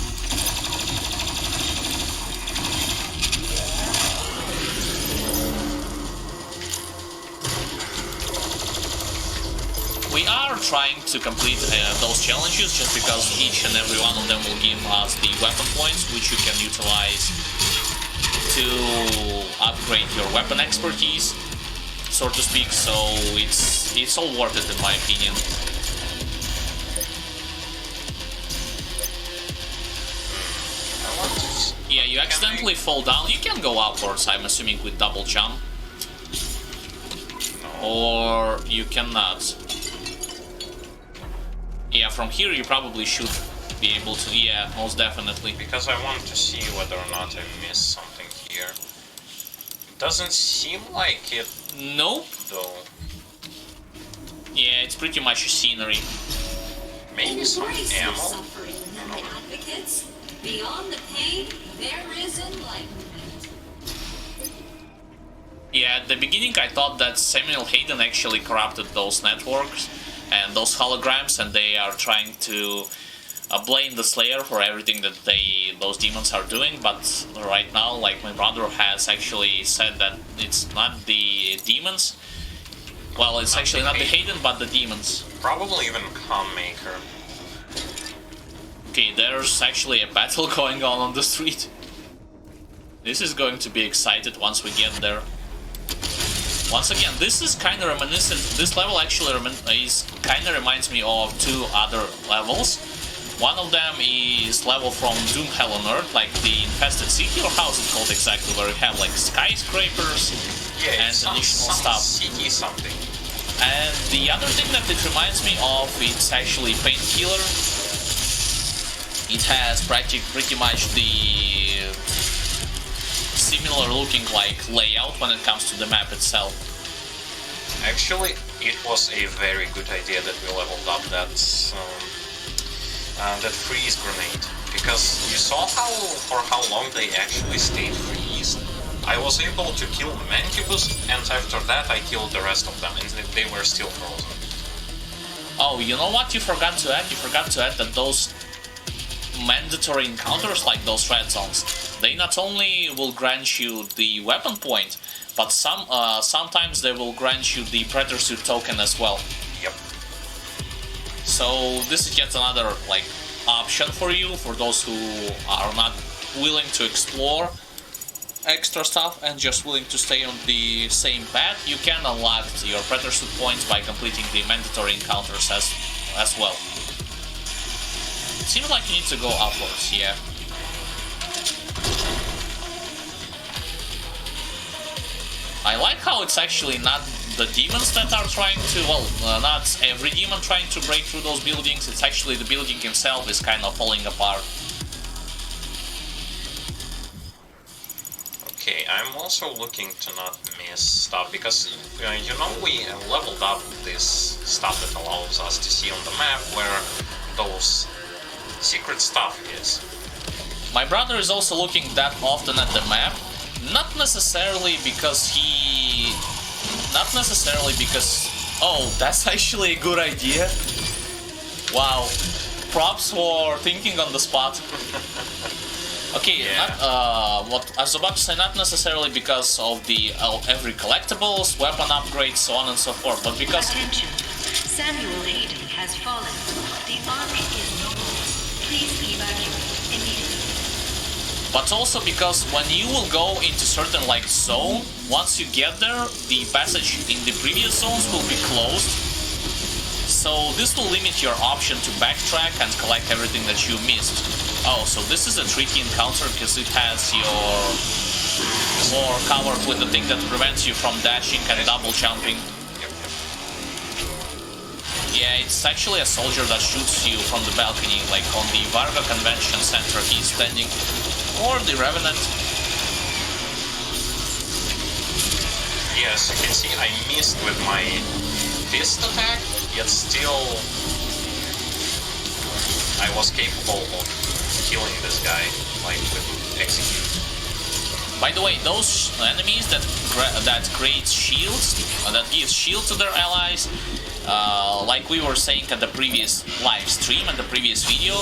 We are trying to complete those challenges just because each and every one of them will give us the weapon points, which you can utilize to upgrade your weapon expertise, so to speak. So it's all worth it in my opinion. Yeah, you accidentally fall down. You can go upwards, I'm assuming, with double jump. Or you cannot. Yeah, from here you probably should be able to. Yeah, most definitely. Because I want to see whether or not I missed something here. It doesn't seem like it. Nope. Though. Yeah, it's pretty much a scenery. Maybe some ammo. Suffering, and the advocates. Beyond the pain, there is enlightenment. Yeah, at the beginning I thought that Samuel Hayden actually corrupted those networks and those holograms, and they are trying to blame the Slayer for everything that those demons are doing, but right now, like, my brother has actually said that it's not the demons. Well, it's actually not the Hayden, but the demons. Probably even Calm Maker. Okay, there's actually a battle going on the street. This is going to be excited once we get there. Once again, this is kind of reminiscent. This level actually kind of reminds me of two other levels. One of them is level from Doom Hell on Earth, like the Infested City, or how's it called exactly, where you have like skyscrapers and additional stuff. City something. And the other thing that it reminds me of, it's actually Painkiller. It has pretty much the similar looking like layout when it comes to the map itself. Actually, it was a very good idea that we leveled up that freeze grenade, because you saw for how long they actually stayed freezed. I was able to kill Mancubus, and after that I killed the rest of them, and they were still frozen. Oh, you know what you forgot to add? You forgot to add that those mandatory encounters, like those red zones, they not only will grant you the weapon point, but sometimes they will grant you the Predator Suit token as well. Yep. So this is yet another like option for you, for those who are not willing to explore extra stuff and just willing to stay on the same path. You can unlock your Predator Suit points by completing the mandatory encounters as well. Seems like you need to go upwards, yeah. I like how it's actually not the demons that are trying to, well, not every demon trying to break through those buildings, it's actually the building himself is kind of falling apart. Okay, I'm also looking to not miss stuff, because, you know, we leveled up this stuff that allows us to see on the map where those secret stuff is. My brother is also looking that often at the map, not necessarily because oh, that's actually a good idea. Wow, props for thinking on the spot. Okay, yeah. What I was about to say, not necessarily because of the every collectibles, weapon upgrades, so on and so forth, but because... Attention, Samuel Hayden has fallen. The Ark is no more. Please evacuate immediately. But also because when you will go into certain like zone, once you get there, the passage in the previous zones will be closed. So this will limit your option to backtrack and collect everything that you missed. Oh, so this is a tricky encounter because it has your floor covered with the thing that prevents you from dashing and double jumping. Yeah, it's actually a soldier that shoots you from the balcony, like on the Varga Convention Center he's standing. Or the Revenant. Yes, you can see I missed with my fist attack, yet still I was capable of killing this guy, like with execute. By the way, those enemies that create shields, that give shield to their allies, like we were saying at the previous live stream and the previous video,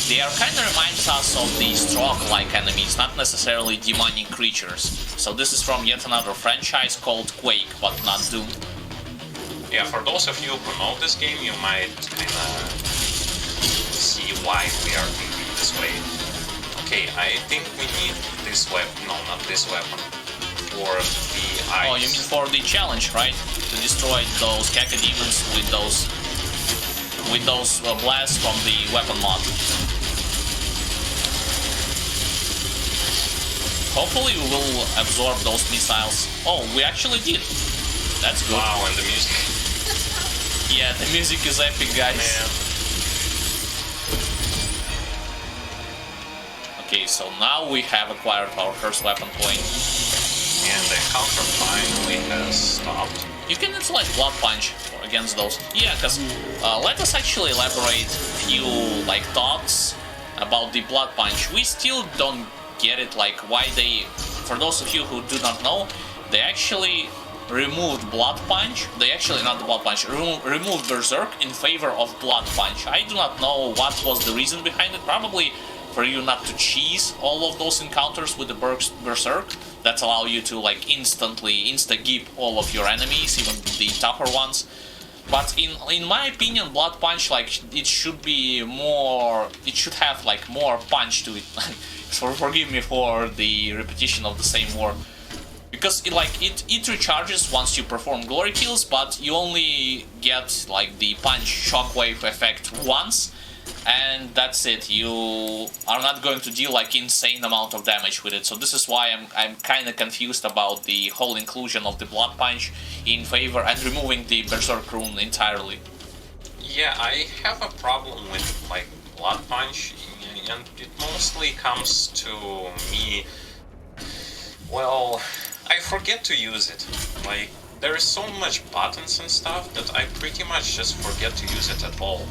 they are kind of reminds us of the Stroke-like enemies, not necessarily demonic creatures. So this is from yet another franchise called Quake, but not Doom. Yeah, for those of you who know this game, you might kinda see why we are thinking this way. Okay, I think we need this weapon. No, not this weapon. For the ice. Oh, you mean for the challenge, right? To destroy those Cacodemons with those blasts from the weapon mod. Hopefully we will absorb those missiles. Oh, we actually did. That's good. Wow, and the music. Yeah, the music is epic, guys. Man. Okay, so now we have acquired our first weapon point. And the counter finally has stopped. You can select Blood Punch against those. Yeah, because let us actually elaborate a few like thoughts about the Blood Punch. We still don't get it, like why they, for those of you who do not know, they actually removed Blood Punch. They actually, not the Blood Punch, removed Berserk in favor of Blood Punch. I do not know what was the reason behind it. Probably for you not to cheese all of those encounters with the Berserk that allow you to like instantly insta-gip all of your enemies, even the tougher ones. But in my opinion, Blood Punch, like, it should be more, it should have like more punch to it. So forgive me for the repetition of the same word. Because it recharges once you perform glory kills, but you only get like the punch shockwave effect once, and that's it. You are not going to deal like insane amount of damage with it. So this is why I'm kind of confused about the whole inclusion of the Blood Punch in favor and removing the Berserk rune entirely. Yeah, I have a problem with like Blood Punch, and it mostly comes to me. Well, I forget to use it. Like, there is so much buttons and stuff that I pretty much just forget to use it at all.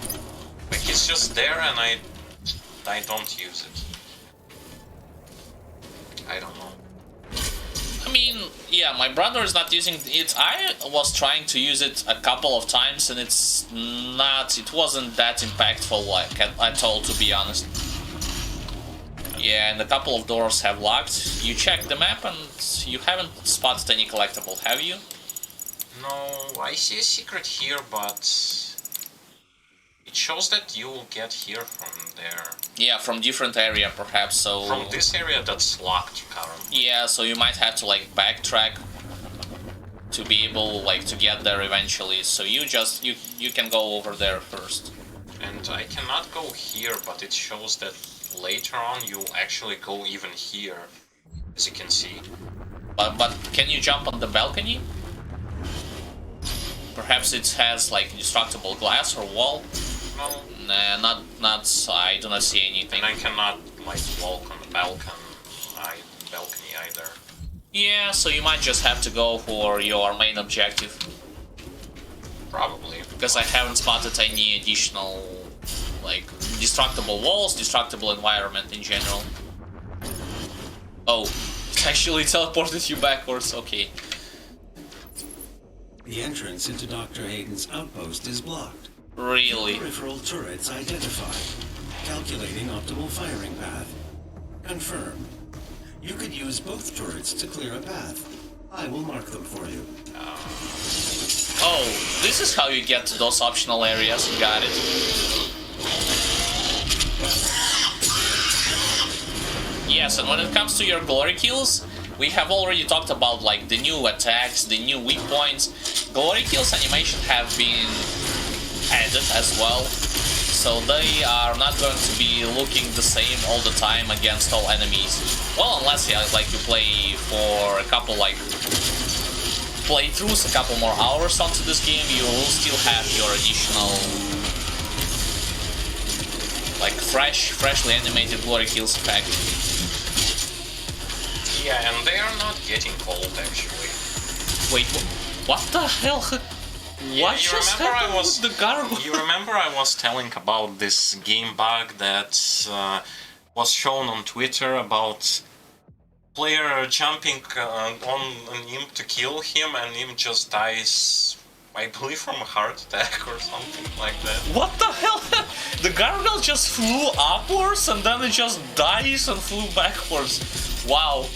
Like, it's just there and I don't use it. I don't know. I mean, yeah, my brother is not using it. I was trying to use it a couple of times and it wasn't that impactful like at all, to be honest. Yeah, and a couple of doors have locked. You check the map and you haven't spotted any collectible, have you? No, I see a secret here, but it shows that you will get here from there. Yeah, from different area perhaps, so... From this area that's locked currently. Yeah, so you might have to like backtrack to be able like to get there eventually. So you can go over there first. And I cannot go here, but it shows that later on you actually go even here, as you can see. But can you jump on the balcony? Perhaps it has like indestructible glass or wall? No. Nah, not. I do not see anything. And I cannot like walk on the balcony either. Yeah, so you might just have to go for your main objective. Probably. Because I haven't spotted any additional like destructible walls, destructible environment in general. Oh, it actually teleported you backwards, okay. The entrance into Dr. Hayden's outpost is blocked. Really? Peripheral turrets identified. Calculating optimal firing path. Confirmed. You could use both turrets to clear a path. I will mark them for you. Oh, this is how you get to those optional areas. Got it. Yes, and when it comes to your glory kills, we have already talked about like the new attacks, the new weak points. Glory kills animation have been added as well, so they are not going to be looking the same all the time against all enemies. Well, unless like you play for a couple like playthroughs, a couple more hours onto this game, you will still have your additional like freshly animated glory kills effect. Yeah, and they are not getting cold actually. Wait, what the hell? What you just remember happened with the gargoyle? You remember I was telling about this game bug that was shown on Twitter about player jumping on him to kill him and him just dies, I believe from a heart attack or something like that. What the hell? The gargoyle just flew upwards and then it just dies and flew backwards. Wow,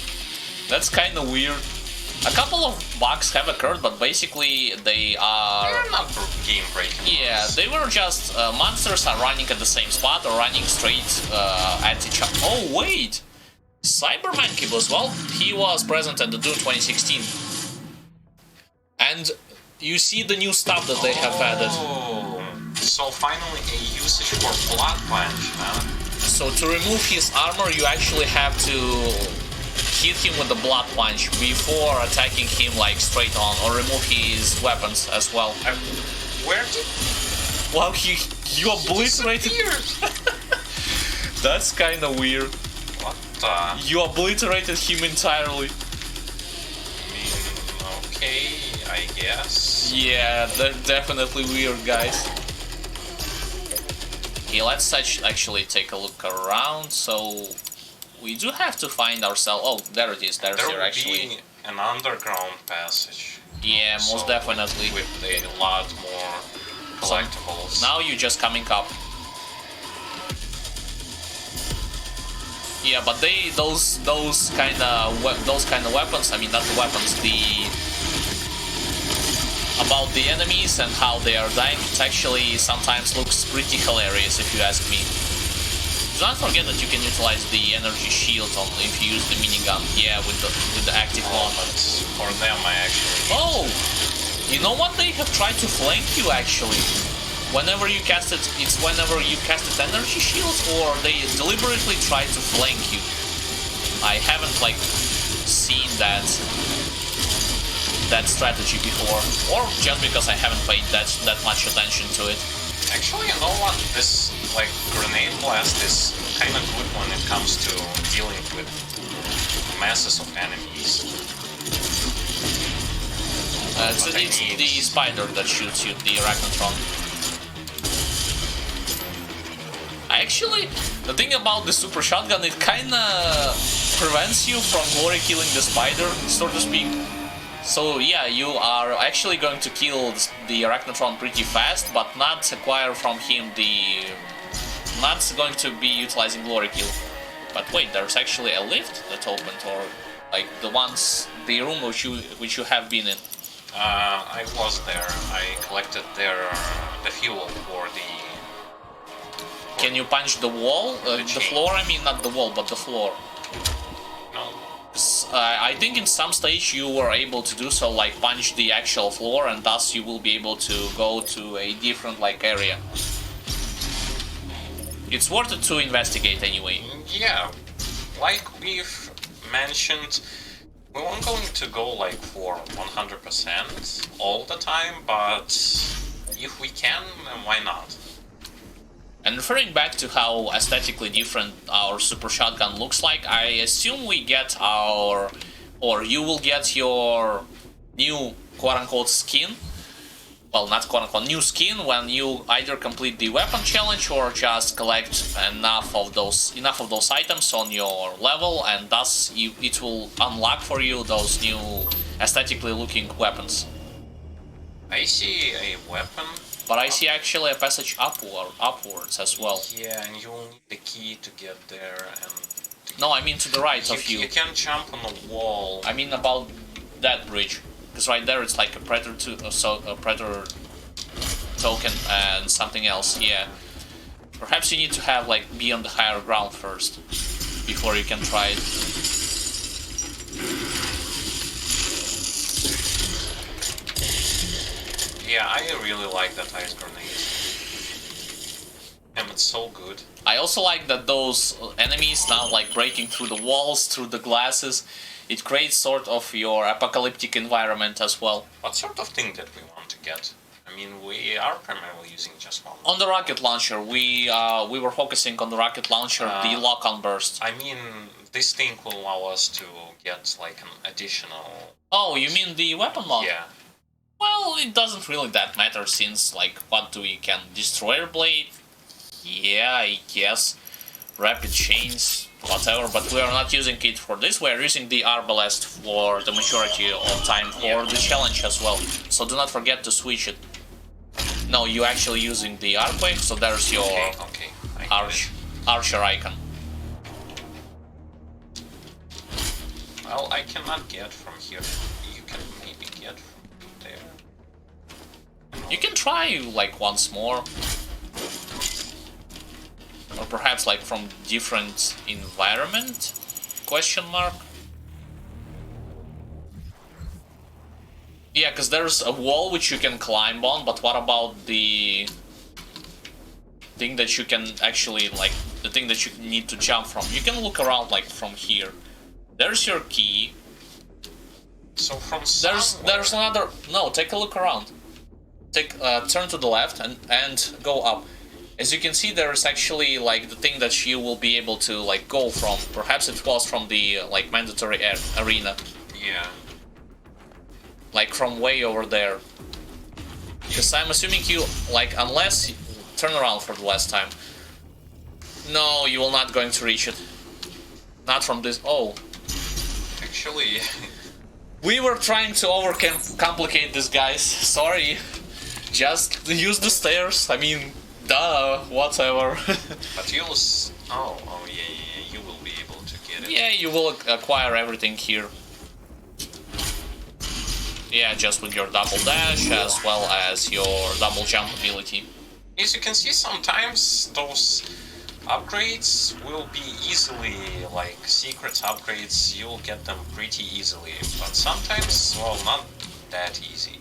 that's kind of weird. A couple of bugs have occurred, but basically they are... They're not game breaking. Yeah, they were just monsters are running at the same spot or running straight at each other. Oh wait! Cybermonkey as well, he was present at the Doom 2016. And you see the new stuff that they have added. So finally a usage for Blood Punch, huh? So to remove his armor, you actually have to hit him with the Blood Punch before attacking him like straight on, or remove his weapons as well. Where did... Wow, you obliterated... That's kinda weird. What the... You obliterated him entirely. I mean, okay, I guess. Yeah, that's definitely weird, guys. Okay, let's actually take a look around. So we do have to find ourselves. Oh, there it is. There's here actually. Be an underground passage. Yeah, most definitely. With a lot more collectibles. So now you're just coming up. Yeah, but those kind of weapons. I mean, not the weapons. About the enemies and how they are dying, it actually sometimes looks pretty hilarious if you ask me. Do not forget that you can utilize the energy shield on if you use the minigun. Yeah, with the active one. But for them, I actually. Oh, you know what? They have tried to flank you actually. Whenever you cast it, it's whenever you casted energy shields, or they deliberately try to flank you. I haven't like seen that strategy before, or just because I haven't paid that much attention to it. Actually, you know what? This like grenade blast is kind of good when it comes to dealing with masses of enemies. It's the spider that shoots you, the Arachnotron. Actually, the thing about the super shotgun, it kinda prevents you from glory killing the spider, so to speak. So yeah, you are actually going to kill the Arachnotron pretty fast, but not acquire from him the... not going to be utilizing glory kill. But wait, there's actually a lift that opened, or like the room which you have been in. I was there. I collected the fuel for the... Can you punch the wall? The floor, I mean, not the wall, but the floor. No. I think in some stage you were able to do so, like punch the actual floor, and thus you will be able to go to a different like area. It's worth it to investigate anyway. Yeah, like we've mentioned, we weren't going to go like for 100% all the time, but if we can, then why not? And referring back to how aesthetically different our super shotgun looks like, I assume we get or you will get your new quote-unquote skin. Well, not quote-unquote new skin when you either complete the weapon challenge or just collect enough of those items on your level, and thus it will unlock for you those new aesthetically looking weapons. I see a weapon. But I see actually a passage upwards as well. Yeah, and you'll need the key to get there. And no, I mean to the right of you. You can jump on a wall. I mean about that bridge, because right there it's like a predator token and something else. Yeah, perhaps you need to have like be on the higher ground first before you can try it. Yeah, I really like that ice grenade. And it's so good. I also like that those enemies now like breaking through the walls, through the glasses. It creates sort of your apocalyptic environment as well. What sort of thing that we want to get? I mean, we are primarily using just one. On the rocket launcher, we were focusing on the rocket launcher, the lock-on burst. I mean, this thing will allow us to get like an additional... Oh, you mean the weapon mod? Yeah. Well, it doesn't really that matter since, like, what do we can? Destroyer Blade? Yeah, I guess. Rapid Chains, whatever, but we are not using it for this, we are using the Arbalest for the majority of time for the challenge as well. So do not forget to switch it. No, you're actually using the Arcwave, so there's your Okay. archer icon. Well, I cannot get from here. You can maybe get from there. You can try, like, once more. Or perhaps, like, from different environment? Question mark? Yeah, because there's a wall which you can climb on, but what about the thing that you can actually, like, the thing that you need to jump from? You can look around, like, from here. There's your key. So from There's another... No, take a look around. Turn to the left and go up. As you can see, there is actually, like, the thing that you will be able to, like, go from. Perhaps it was from the, like, mandatory arena. Yeah. Like, from way over there. Because I'm assuming you, like, unless... Turn around for the last time. No, you will not going to reach it. Not from this... Oh. Actually... We were trying to overcomplicate this, guys. Sorry. Just use the stairs. I mean... Duh, whatever. But you'll... Oh, yeah, you will be able to get it. Yeah, you will acquire everything here. Yeah, just with your double dash, as well as your double jump ability. As you can see, sometimes those upgrades will be easily, like, secret upgrades, you'll get them pretty easily. But sometimes, well, not that easy.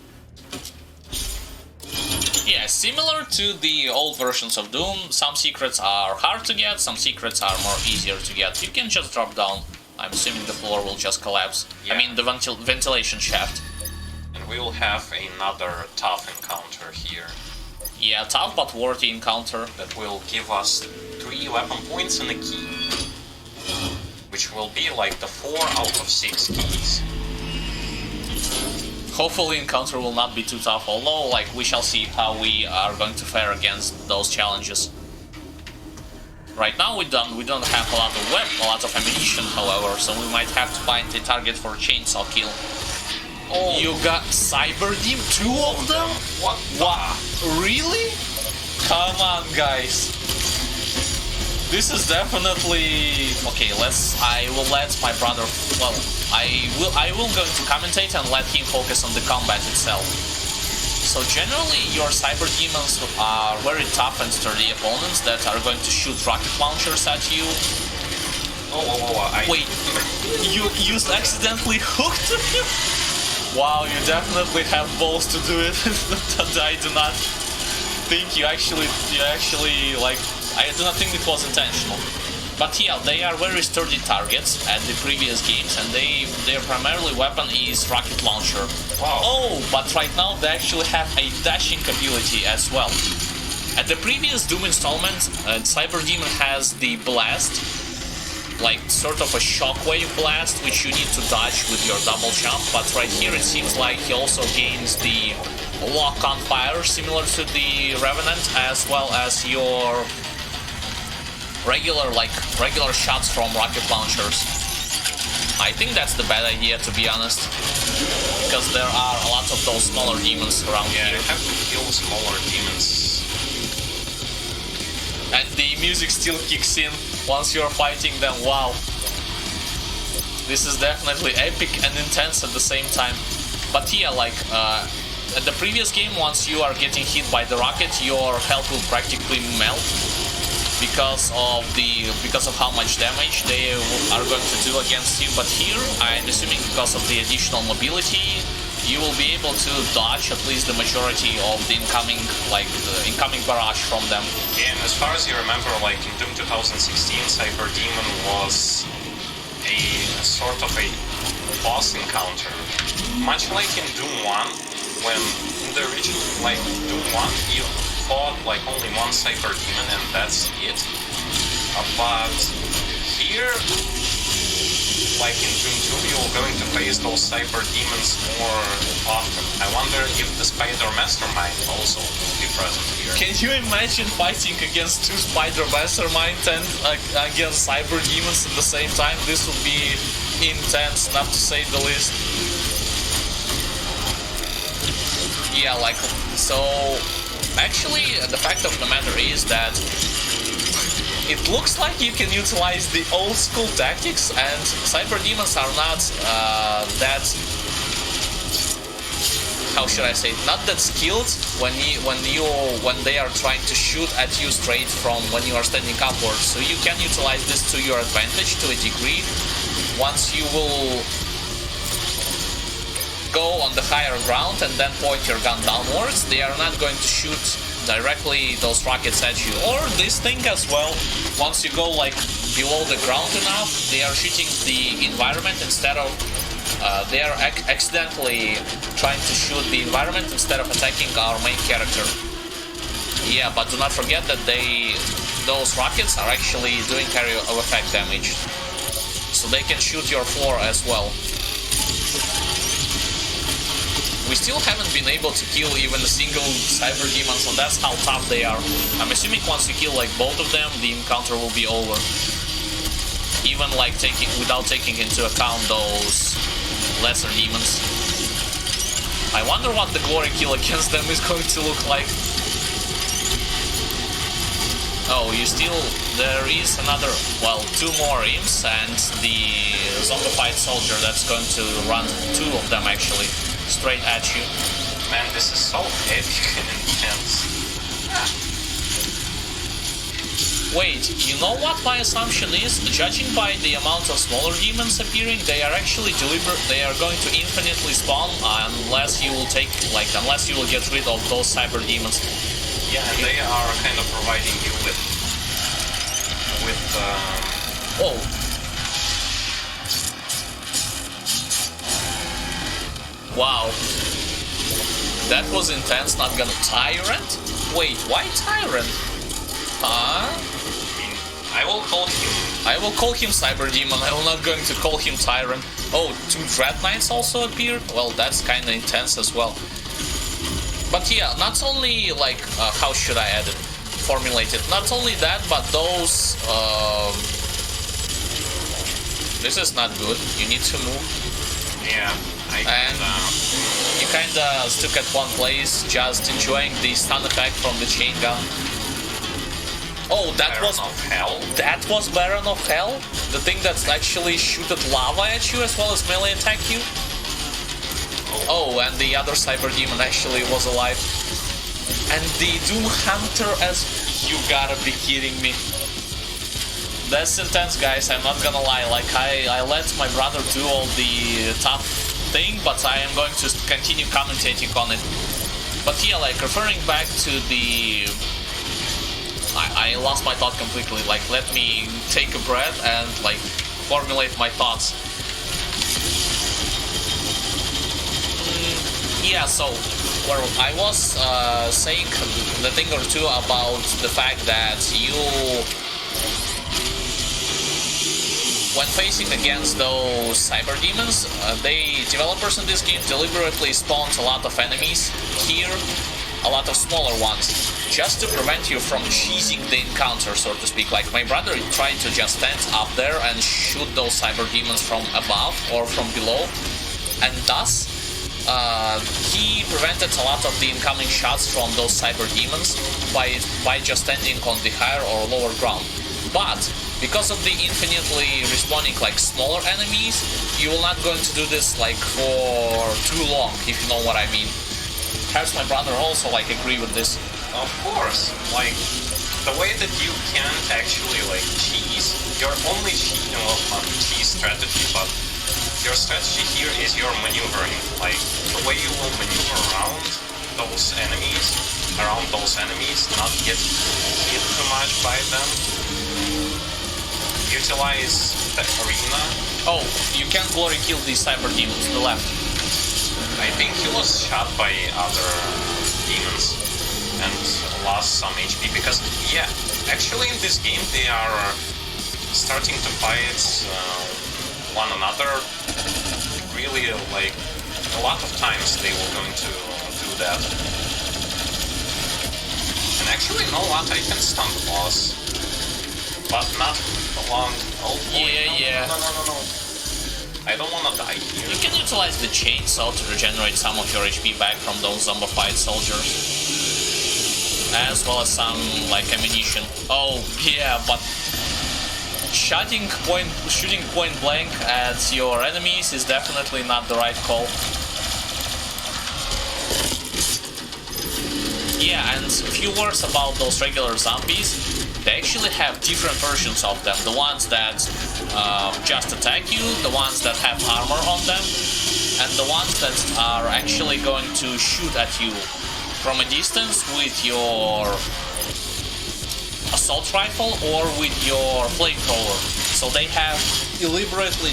Yeah, similar to the old versions of Doom, some secrets are hard to get, some secrets are more easier to get. You can just drop down. I'm assuming the floor will just collapse. Yeah. I mean, the ventilation shaft. And we will have another tough encounter here. Yeah, tough but worthy encounter. That will give us 3 weapon points and a key. Which will be like the 4 out of 6 keys. Hopefully encounter will not be too tough, although, like, we shall see how we are going to fare against those challenges. Right now we don't have a lot of ammunition, however, so we might have to find a target for a chainsaw kill. Oh, you got Cyberdemons? 2 of them? What? Wow, really? Come on, guys. This is definitely... Okay, I will let my brother... Well, I will go to commentate and let him focus on the combat itself. So generally, your Cyberdemons are very tough and sturdy opponents that are going to shoot rocket launchers at you. Wait, you accidentally hooked him? Wow, you definitely have balls to do it. I do not think you actually like... I do not think it was intentional. But yeah, they are very sturdy targets at the previous games, and their primarily weapon is rocket launcher. Wow. Oh, but right now they actually have a dashing ability as well. At the previous Doom installment, Cyberdemon has the blast, like sort of a shockwave blast, which you need to dodge with your double jump. But right here it seems like he also gains the lock on fire, similar to the Revenant, as well as your regular shots from rocket launchers. I think that's the bad idea, to be honest, because there are a lot of those smaller demons around here. Yeah, you have to kill smaller demons. And the music still kicks in once you're fighting them. Wow. This is definitely epic and intense at the same time. But yeah, like at the previous game, once you are getting hit by the rocket, your health will practically melt. Because of how much damage they are going to do against you. But here, I'm assuming because of the additional mobility, you will be able to dodge at least the majority of the incoming barrage from them. And as far as you remember, like in Doom 2016, Cyberdemon was a sort of a boss encounter. Much like in Doom 1, when in the original, like Doom 1, you fought like only one Cyberdemon and that's it. But here like in Doom 2, you're going to face those Cyberdemons more often. I wonder if the Spider Mastermind also will be present here. Can you imagine fighting against two Spider Masterminds and against Cyberdemons at the same time? This would be intense, enough to say the least. Yeah, like, so actually the fact of the matter is that it looks like you can utilize the old school tactics, and Cyberdemons are not that, how should I say, not that skilled when they are trying to shoot at you straight from when you are standing upwards. So you can utilize this to your advantage to a degree. Once you will go on the higher ground and then point your gun downwards, they are not going to shoot directly those rockets at you. Or this thing as well, once you go like below the ground enough, they are shooting the environment instead of they are accidentally trying to shoot the environment instead of attacking our main character. Yeah, but do not forget that those rockets are actually doing carry of effect damage, so they can shoot your floor as well. We still haven't been able to kill even a single Cyberdemon, so that's how tough they are. I'm assuming once you kill like both of them, the encounter will be over. Even like without taking into account those lesser demons. I wonder what the glory kill against them is going to look like. Oh, there is another, well, two more imps and the zombified soldier that's going to run, two of them actually, straight at you. Man, this is so epic and intense. Wait, you know what my assumption is? Judging by the amount of smaller demons appearing, they are actually they are going to infinitely spawn unless you will get rid of those Cyberdemons. Yeah, and they are kind of providing you with Oh. Wow. That was intense, not gonna Tyrant? Wait, why Tyrant? Huh? I will call him Cyberdemon. I will not going to call him Tyrant. Oh, two Dread Knights also appeared? Well, that's kinda intense as well. But yeah, not only like, how should I add it? Formulate it. Not only that, but those, this is not good. You need to move. Yeah, you kinda stuck at one place, just enjoying the stun effect from the chain gun. Oh, that was Baron of Hell? The thing that's actually shooted lava at you as well as melee attack you? Oh, and the other Cyberdemon actually was alive. And the Doom Hunter as... You gotta be kidding me. That's intense, guys, I'm not gonna lie. Like, I let my brother do all the tough thing, but I am going to continue commentating on it. But yeah, like, referring back to the... I lost my thought completely. Like, let me take a breath and, like, formulate my thoughts. Yeah, so, well, I was saying the thing or two about the fact that you, when facing against those Cyberdemons, developers in this game deliberately spawned a lot of enemies here, a lot of smaller ones, just to prevent you from cheesing the encounter, so to speak. Like, my brother tried to just stand up there and shoot those Cyberdemons from above or from below, and thus he prevented a lot of the incoming shots from those Cyberdemons by just standing on the higher or lower ground. But because of the infinitely respawning like smaller enemies, you will not going to do this like for too long, if you know what I mean. Perhaps my brother also like agree with this. Of course, like the way that you can't actually like cheese, you're only cheese strategy, but your strategy here is your maneuvering. Like the way you will maneuver around those enemies, not get hit too much by them. Utilize the arena. Oh, you can glory kill the Cyberdemon to the left. I think he was shot by other demons and lost some HP because, yeah, actually in this game they are starting to fight one another. Really, like, a lot of times they were going to do that. And actually, you know what? I can stun the boss, but not long. Oh boy, Yeah. No. I don't wanna die here. You can utilize the chainsaw to regenerate some of your HP back from those zombified soldiers. As well as some, like, ammunition. Oh, yeah, but shooting point blank at your enemies is definitely not the right call. Yeah, and a few words about those regular zombies. They actually have different versions of them. The ones that just attack you, the ones that have armor on them, and the ones that are actually going to shoot at you from a distance with your assault rifle or with your flamethrower. So they have deliberately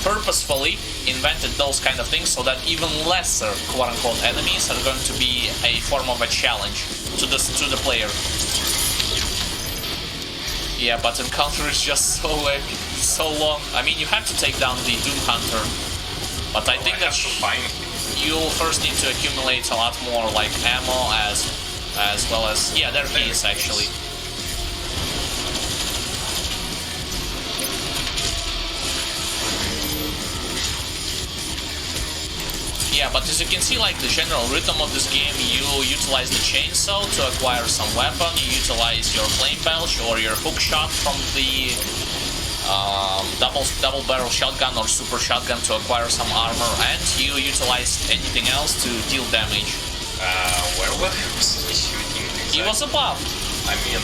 purposefully invented those kind of things so that even lesser quote-unquote enemies are going to be a form of a challenge to the player. Yeah, but encounter is just so epic, so long. I mean, you have to take down the Doom Hunter, but I think that you'll first need to accumulate a lot more, like, ammo as well as... Yeah, there he is, actually. Yeah, but as you can see, like, the general rhythm of this game, you utilize the chainsaw to acquire some weapon, you utilize your flame belch or your hook shot from the double barrel shotgun or super shotgun to acquire some armor, and you utilize anything else to deal damage. Where was he shooting exactly? He was above. I mean,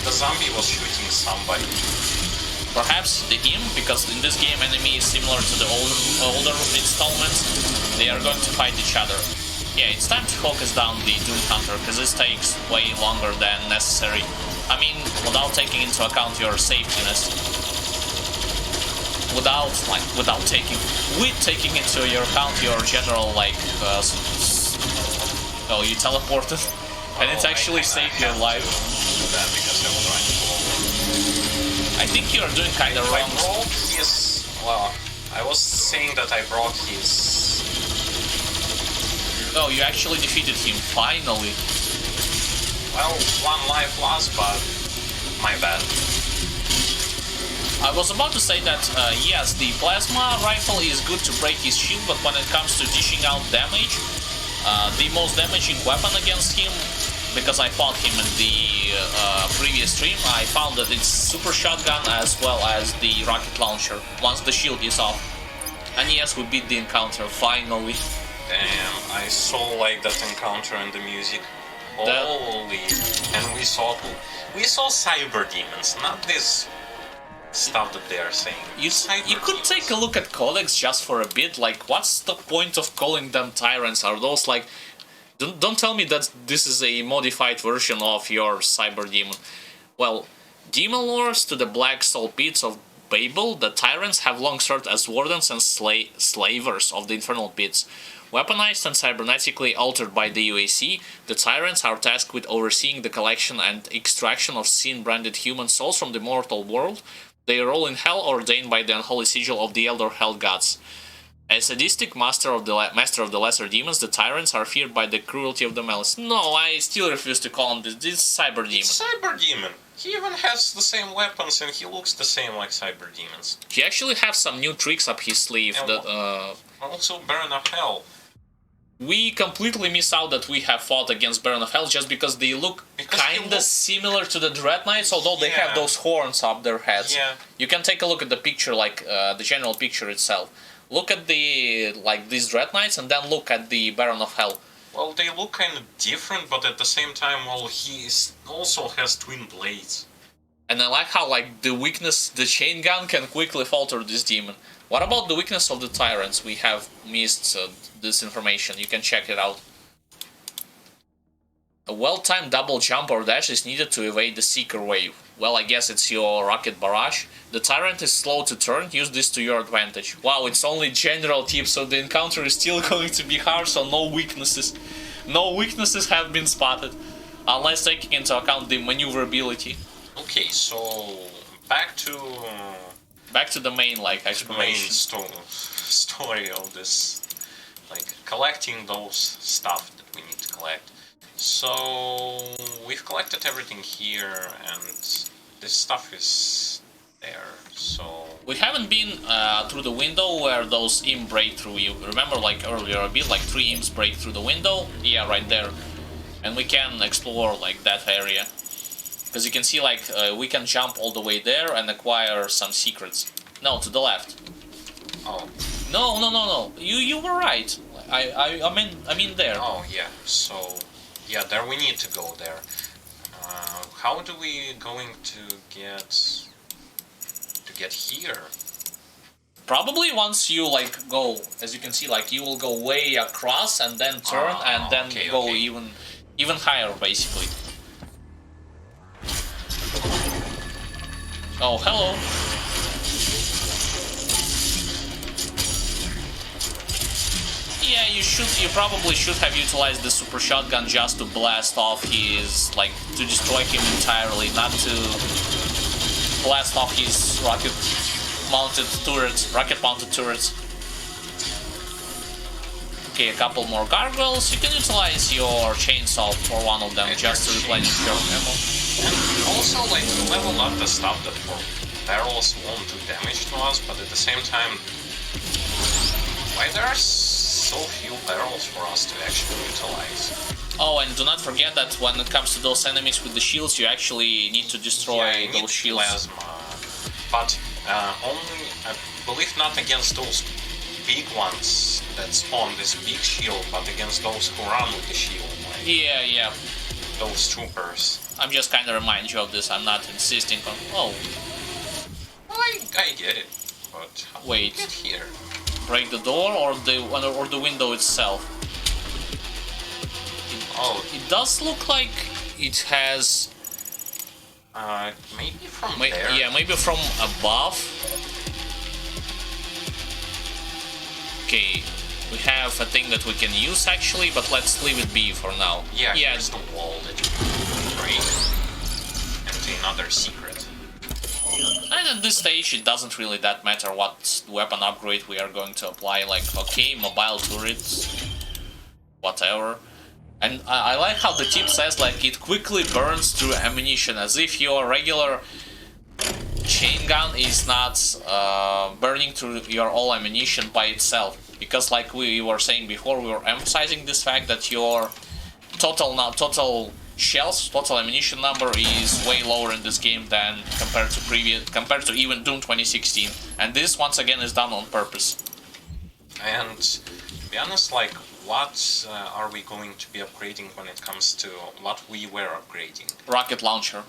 the zombie was shooting somebody. Perhaps him, because in this game enemy is similar to the older installments. They are going to fight each other. Yeah, it's time to focus down the Doom Hunter, because this takes way longer than necessary. I mean, without taking into account your safetyness. Taking into your account your general, like, oh, you teleported, and it actually saved your life. That because I was running forward. I think you're doing kind of wrong. I broke his... Well, I was saying that I broke his... Oh, you actually defeated him, finally. Well, one life lost, but my bad. I was about to say that, yes, the plasma rifle is good to break his shield, but when it comes to dishing out damage, the most damaging weapon against him, because I fought him in the previous stream, I found that it's super shotgun as well as the rocket launcher, once the shield is off. And yes, we beat the encounter, finally. Damn, I saw, like, that encounter in the music. Holy... And we saw Cyberdemons, not this stuff that they are saying. You could take a look at codex just for a bit, like, what's the point of calling them tyrants? Are those, like... Don't tell me that this is a modified version of your Cyberdemon. Well, demon lords to the black soul pits of Babel, the tyrants have long served as wardens and slavers of the infernal pits. Weaponized and cybernetically altered by the UAC, the tyrants are tasked with overseeing the collection and extraction of sin-branded human souls from the mortal world. Their role in hell ordained by the unholy sigil of the elder hell gods. A sadistic master of the lesser demons, the tyrants are feared by the cruelty of the malice. No, I still refuse to call him this. This is Cyberdemon. It's Cyberdemon. He even has the same weapons and he looks the same like Cyberdemons. He actually has some new tricks up his sleeve. That, also Baron of Hell. We completely miss out that we have fought against Baron of Hell just because they look kinda similar to the Dread Knights, although they have those horns up their heads. Yeah. You can take a look at the picture, like the general picture itself. Look at the, like, these Dread Knights and then look at the Baron of Hell. Well, they look kind of different, but at the same time, well, he also has twin blades. And I like how, like, the weakness, the chain gun can quickly falter this demon. What about the weakness of the tyrants? We have missed this information. You can check it out. A well-timed double jump or dash is needed to evade the Seeker wave. Well, I guess it's your rocket barrage. The tyrant is slow to turn, use this to your advantage. Wow, it's only general tips, so the encounter is still going to be hard, so no weaknesses. No weaknesses have been spotted, unless taking into account the maneuverability. Okay, so back to back to the main like main exploration. story of this, like collecting those stuff that we need to collect. So we've collected everything here, and this stuff is there. So We haven't been through the window where those imps break through. You remember, like earlier, a bit like 3 imps break through the window. Yeah, right there, and we can explore like that area. Because you can see, like, we can jump all the way there and acquire some secrets. No, to the left. oh No. You were right. I mean there. oh yeah. So yeah, there we need to go there. How do we going to get here? Probably once you like go, as you can see, like you will go way across and then turn and then go even higher, basically. Oh, hello. Yeah, you probably should have utilized the super shotgun just to blast off his, like, to destroy him entirely, not to blast off his rocket-mounted turrets. Okay, a couple more gargoyles. You can utilize your chainsaw for one of them just to replenish your ammo. And also, like, level up the stuff that for barrels won't do damage to us, but at the same time, why there are so few barrels for us to actually utilize? Oh, and do not forget that when it comes to those enemies with the shields, you actually need to destroy those shields. Plasma, but only, I believe, not against those big ones that spawn this big shield, but against those who run with the shield. Like Yeah. those troopers. I'm just kind of remind you of this. I'm not insisting on. Oh, I get it, but how Wait. do we get here? break the door or the window itself. Oh, It does look like it has. maybe from there. Yeah, maybe from above. Okay, we have a thing that we can use actually, but let's leave it be for now. Yeah, here's the wall that you can break. And another secret. And at this stage, it doesn't really that matter what weapon upgrade we are going to apply. Like, okay, mobile turrets, whatever. And I like how the tip says, like, it quickly burns through ammunition, as if your regular chain gun is not burning through your all ammunition by itself. Because, like we were saying before, we were emphasizing this fact that your total shells, total ammunition number is way lower in this game than compared to even Doom 2016. And this, once again, is done on purpose. And to be honest, like, what are we going to be upgrading when it comes to what we were upgrading? Rocket launcher.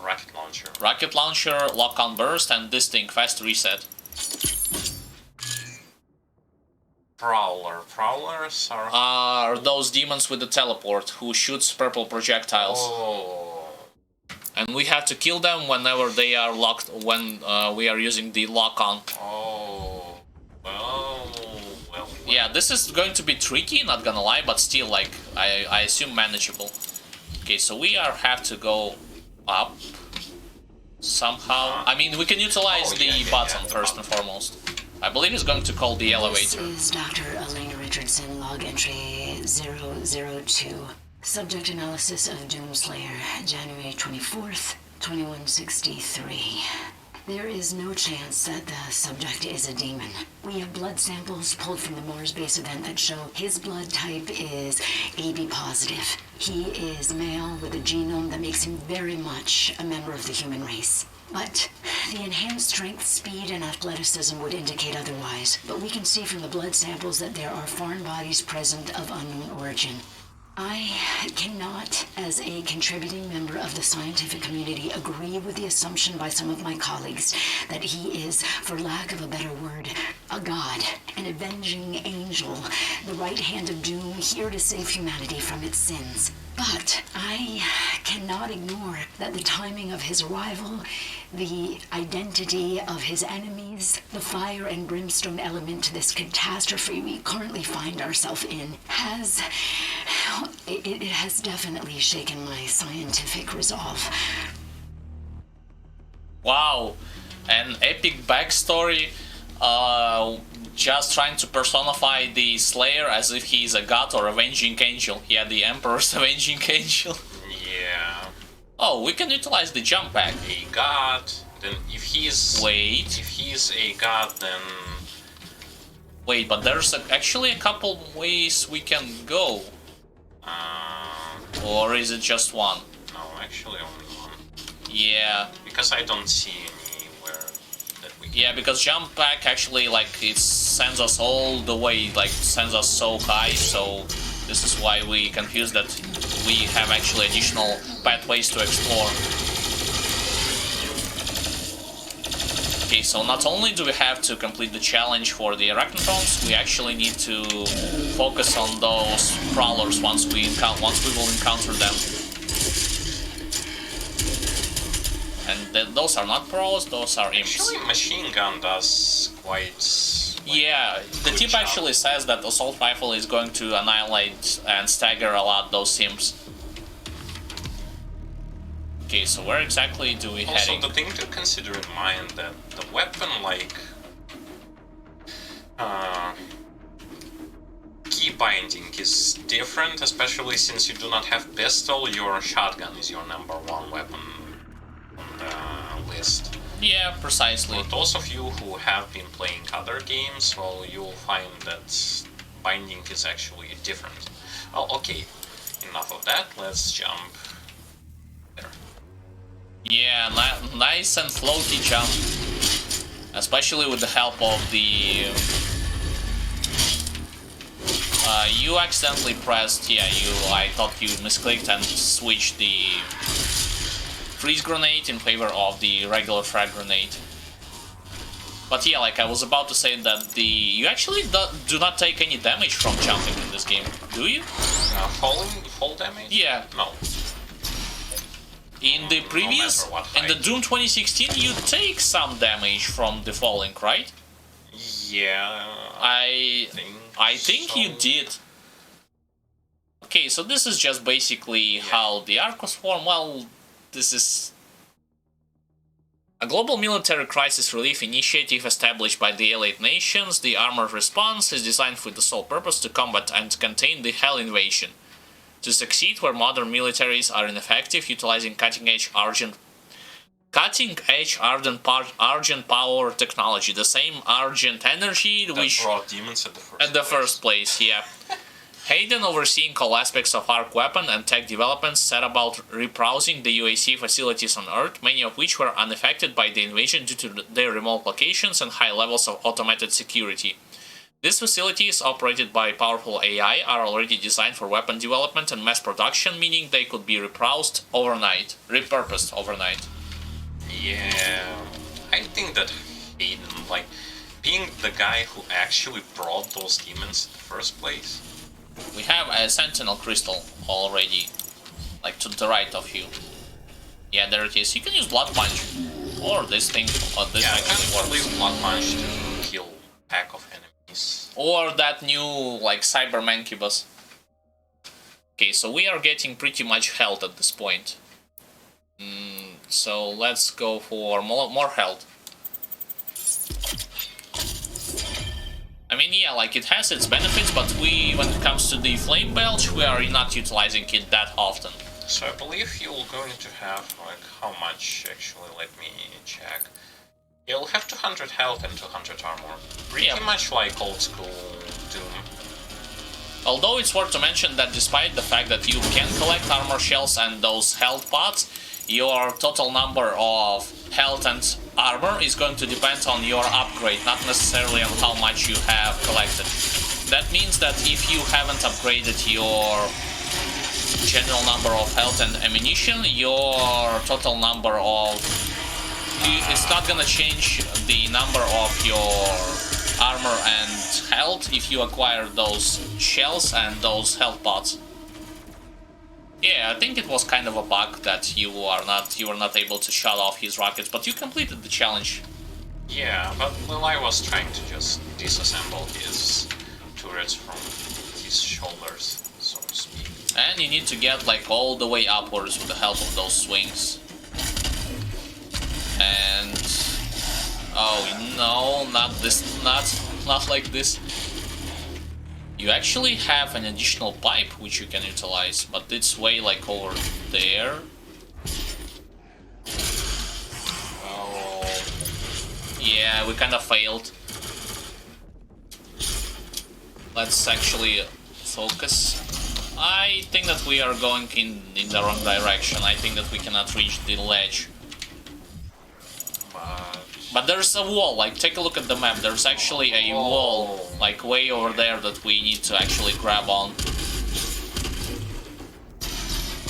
Rocket launcher, lock-on burst, and this thing, fast reset. Prowlers are those demons with the teleport who shoots purple projectiles. Oh. And we have to kill them whenever they are locked, when we are using the lock-on. Oh. Well. Yeah, this is going to be tricky, not gonna lie, but still, like, I assume manageable. Okay, so we have to go up somehow. I mean, we can utilize the button first and foremost. I believe it's going to call the elevator. This is Dr. Elena Richardson, log entry 002. Subject analysis of Doomslayer, January 24th, 2163. There is no chance that the subject is a demon. We have blood samples pulled from the Mars base event that show his blood type is AB positive. He is male with a genome that makes him very much a member of the human race. But the enhanced strength, speed, and athleticism would indicate otherwise. But we can see from the blood samples that there are foreign bodies present of unknown origin. I cannot, as a contributing member of the scientific community, agree with the assumption by some of my colleagues that he is, for lack of a better word, a god, an avenging angel, the right hand of doom, here to save humanity from its sins. But I cannot ignore that the timing of his arrival, the identity of his enemies, the fire and brimstone element to this catastrophe we currently find ourselves in it has definitely shaken my scientific resolve. Wow. an epic backstory, just trying to personify the Slayer as if he's a god or avenging angel. Yeah, the Emperor's avenging angel. Yeah. Oh, we can utilize the jump pack. A god. Then if he's a god, then wait, but there's actually a couple ways we can go. Or is it just one? No, actually only one. Yeah. Because I don't see anywhere that we can. Yeah, because jump pack actually, like, it sends us all the way, like, sends us so high, so this is why we confused that we have actually additional pathways to explore. Okay, so not only do we have to complete the challenge for the Arachnotrons, we actually need to focus on those crawlers once we will encounter them. And those are not pros, those are imps. Actually, machine gun does quite... Yeah, the tip job. actually says that assault rifle is going to annihilate and stagger a lot those imps. Okay, so where exactly do we Also, heading? the thing to consider in mind that the weapon, like, key binding is different, especially since you do not have pistol. Your shotgun is your number one weapon on the list. Yeah, precisely. For those of you who have been playing other games, well, you'll find that binding is actually different. Well, okay, enough of that. Let's jump there. Yeah, nice and floaty jump. Especially with the help of the... you accidentally pressed... Yeah, I thought you misclicked and switched the freeze grenade in favor of the regular frag grenade. But yeah, like I was about to say that you actually do not take any damage from jumping in this game, do you? Fall damage? Yeah. No. In the previous, in the Doom 2016, you take some damage from the falling, right? Yeah. I think so. you did. Okay, so this is just basically how the Arcos form. Well, this is a global military crisis relief initiative established by the Allied Nations. The armored response is designed with the sole purpose to combat and contain the Hell invasion. To succeed where modern militaries are ineffective, utilizing cutting-edge argent power technology, the same argent energy which brought demons at the first place, yeah. Hayden, overseeing all aspects of ARC weapon and tech development, set about rebrowsing the UAC facilities on Earth, many of which were unaffected by the invasion due to their remote locations and high levels of automated security. These facilities, operated by powerful AI, are already designed for weapon development and mass production, meaning they could be repurposed overnight. Yeah, I think that Hayden, like, being the guy who actually brought those demons in the first place. We have a Sentinel Crystal already, like to the right of you. Yeah, there it is. You can use Blood Punch, or this thing, or this Yeah, I actually can works. use Blood Punch to kill a pack of enemies. Or that new, like, Cybermancubus. Okay, so we are getting pretty much health at this point. So let's go for more health. I mean, yeah, like, it has its benefits, but when it comes to the Flame Belch, we are not utilizing it that often. So I believe you're going to have, like, how much, actually, let me check. You'll have 200 health and 200 armor. Pretty much like old school Doom. Although it's worth to mention that despite the fact that you can collect armor shells and those health pots, your total number of health and armor is going to depend on your upgrade, not necessarily on how much you have collected. That means that if you haven't upgraded your general number of health and ammunition, your total number of... It's not gonna change the number of your armor and health if you acquire those shells and those health pots. Yeah, I think it was kind of a bug that you were not able to shut off his rockets, but you completed the challenge. Yeah, but well, I was trying to just disassemble his turrets from his shoulders, so to speak. And you need to get like all the way upwards with the help of those swings. And Oh no, not this, not like this. You actually have an additional pipe which you can utilize, but it's way like over there. Oh, yeah, we kind of failed. Let's actually focus. I think that we are going in the wrong direction. I think that we cannot reach the ledge. But there's a wall, like, take a look at the map. There's actually a wall, like, way over there that we need to actually grab on.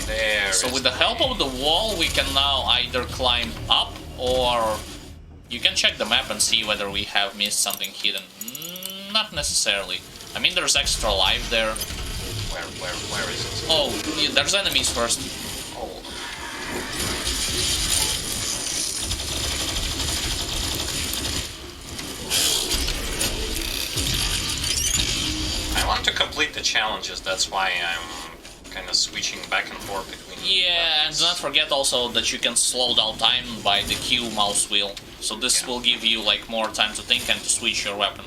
There. So with the help of the wall, we can now either climb up, or you can check the map and see whether we have missed something hidden. Not necessarily. I mean, there's extra life there. Where is it? Oh, yeah, there's enemies first. Oh. I want to complete the challenges, that's why I'm kind of switching back and forth between. Yeah, and do not forget also that you can slow down time by the Q mouse wheel. So this will give you like more time to think and to switch your weapon.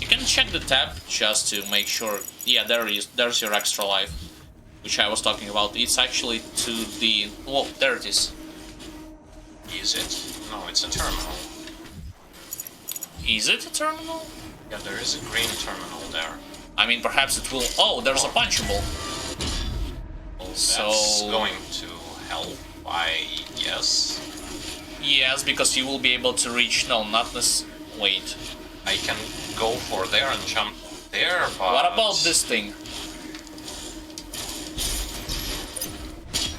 You can check the tab just to make sure. Yeah, there's your extra life, which I was talking about. It's actually to the... Whoa, there it is. Is it? No, it's a terminal. Is it a terminal? Yeah, there is a green terminal there. I mean, perhaps it will... Oh, there's a punchable. So... That's going to help, I guess. Yes, because you will be able to reach... No, not this... Wait. I can go for there and jump there, but... What about this thing?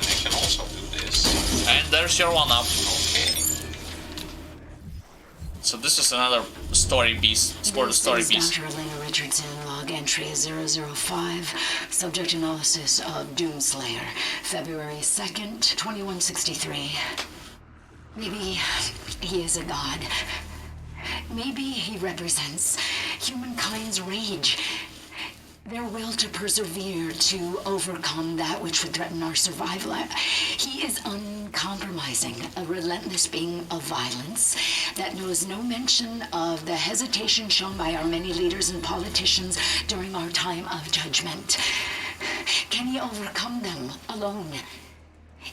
I can also do this. And there's your one-up. Okay. So this is another story piece. Story piece. Dr. Elena Richardson, log entry 005, subject analysis of Doomslayer, February 2nd, 2163. Maybe he is a god. Maybe he represents humankind's rage, their will to persevere, to overcome that which would threaten our survival. He is uncompromising, a relentless being of violence that knows no mention of the hesitation shown by our many leaders and politicians during our time of judgment. Can he overcome them alone?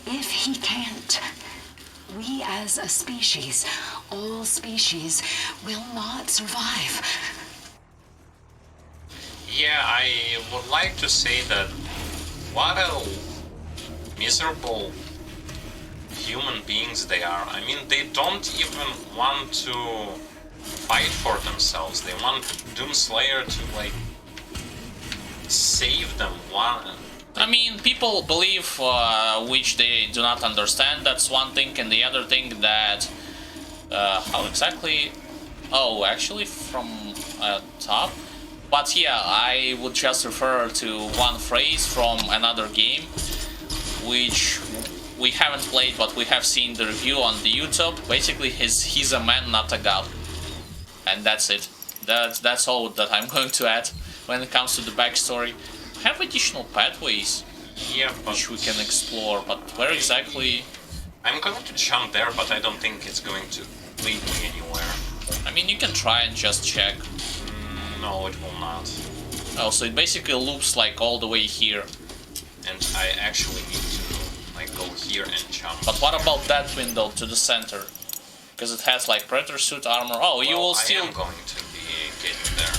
If he can't, we as a species, all species, will not survive. Yeah, I would like to say that what a miserable human beings they are. I mean, they don't even want to fight for themselves. They want Doomslayer to, like, save them. I mean, people believe which they do not understand, that's one thing, and the other thing that... how exactly? Oh, actually from top? But yeah, I would just refer to one phrase from another game, which we haven't played, but we have seen the review on the YouTube. Basically, he's a man, not a god. And that's it. That's all that I'm going to add when it comes to the backstory. We have additional pathways, yeah, which we can explore, but where exactly? I'm going to jump there, but I don't think it's going to lead me anywhere. I mean, you can try and just check. No, it will not. Oh, so it basically loops like all the way here. And I actually need to like go here and jump. But what about that window to the center? Because it has like predator suit armor. Oh, well, you will still... I am going to be getting there.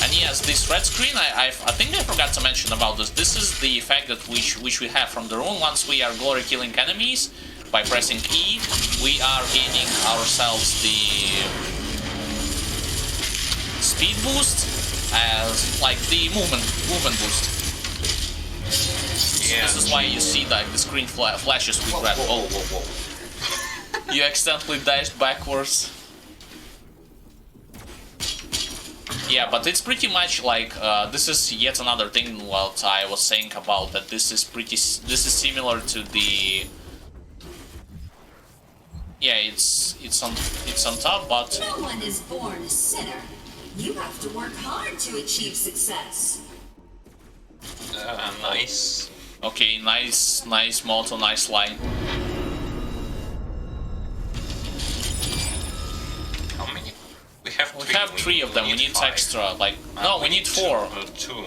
And yes, this red screen, I think I forgot to mention about this. This is the effect that which we have from the rune. Once we are glory killing enemies, by pressing E, we are gaining ourselves the speed boost, as like the movement boost. Yeah. This is why you see like the screen flashes with red. Whoa. You accidentally dashed backwards. Yeah, but it's pretty much like this is yet another thing what I was saying about that this is similar to the... Yeah, it's on top, but no one is born a sinner. You have to work hard to achieve success. Nice. Okay, nice motto, nice line. have 3 of them. We need 5. extra. Like no, we need 4. 2.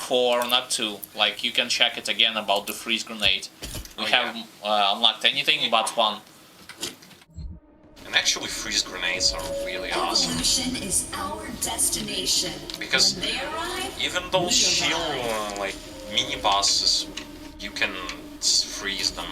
4, not 2. Like you can check it again about the freeze grenade. We haven't unlocked anything but 1. And actually, freeze grenades are really awesome. Evolution is our destination. Because when they arrive, even those we shield arrive. like mini bosses, you can freeze them.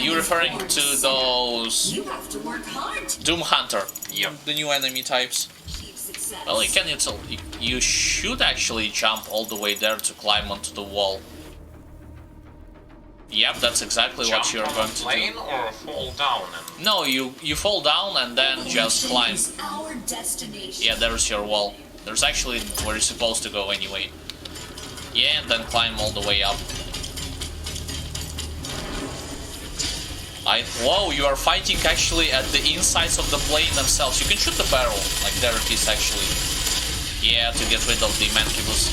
You're referring to those You have to work hard to Doom Hunter. Yep. The new enemy types. keep success. Well, can you tell? You should actually jump all the way there to climb onto the wall. Yep, that's exactly Jump what you're on going a to plane do. or fall down and No, you fall down and then just Evolution climb. is our destination. Yeah, there's your wall. There's actually where you're supposed to go anyway. Yeah, and then climb all the way up. Whoa, you are fighting actually at the insides of the plane themselves. You can shoot the barrel. Like there it is actually. Yeah, to get rid of the mandibles.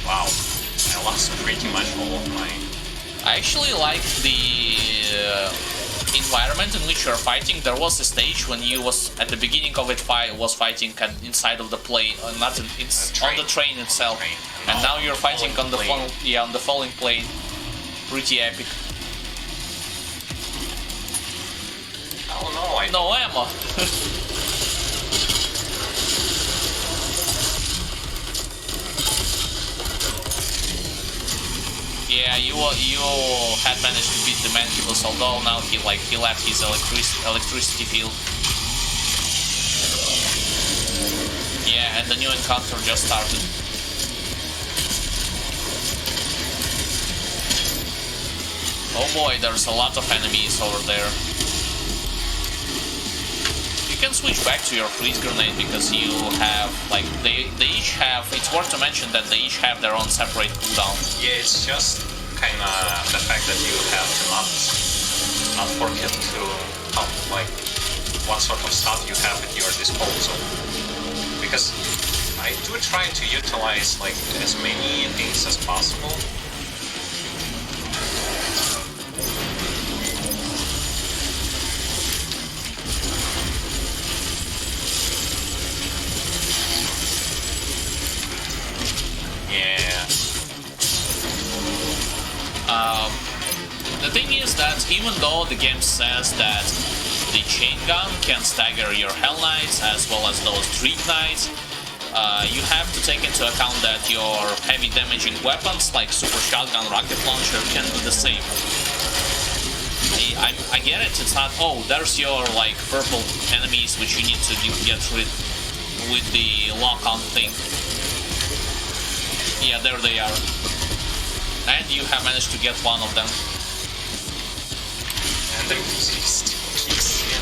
wow, I lost pretty much all of my. I actually like the environment in which you are fighting. There was a stage when you was at the beginning of it was fighting inside of the plane, not on the train itself. And now you're fighting on the on the falling plane. Pretty epic. Oh no, I No ammo. Yeah, you had managed to beat the mandibles, although now he left his electricity field. Yeah, and the new encounter just started. Oh boy, there's a lot of enemies over there. You can switch back to your freeze grenade because you have, like, they each have, it's worth to mention that they each have their own separate cooldown. Yeah, it's just kinda the fact that you have to not forget to like what sort of stuff you have at your disposal. Because I do try to utilize like as many things as possible. The thing is that even though the game says that the chain gun can stagger your Hell Knights as well as those Dream Knights, you have to take into account that your heavy damaging weapons like Super Shotgun, Rocket Launcher can do the same. I get it, it's not, oh, there's your like purple enemies which you need to get rid with the lock-on thing. Yeah, there they are. And you have managed to get one of them. And the music still kicks in.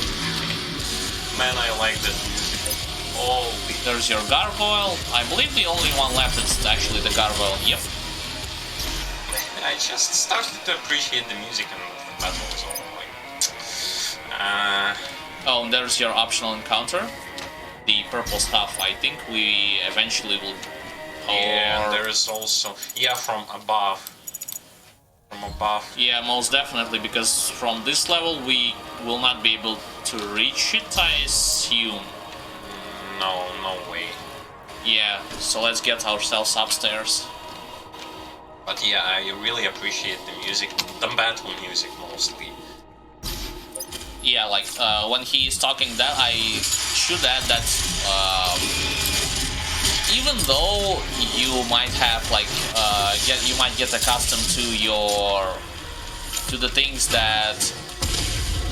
Man, I like that music. Oh, there's your gargoyle. I believe the only one left is actually the gargoyle. Yep. I just started to appreciate the music in the battle, so like. Oh, and there's your optional encounter. The purple stuff. I think we eventually will. Yeah, there is also from above. From above. Yeah, most definitely, because from this level we will not be able to reach it, I assume. No way. Yeah, so let's get ourselves upstairs. But yeah, I really appreciate the music, the battle music mostly. Yeah, like when he's talking that, I should add that even though you might have like you might get accustomed to the things that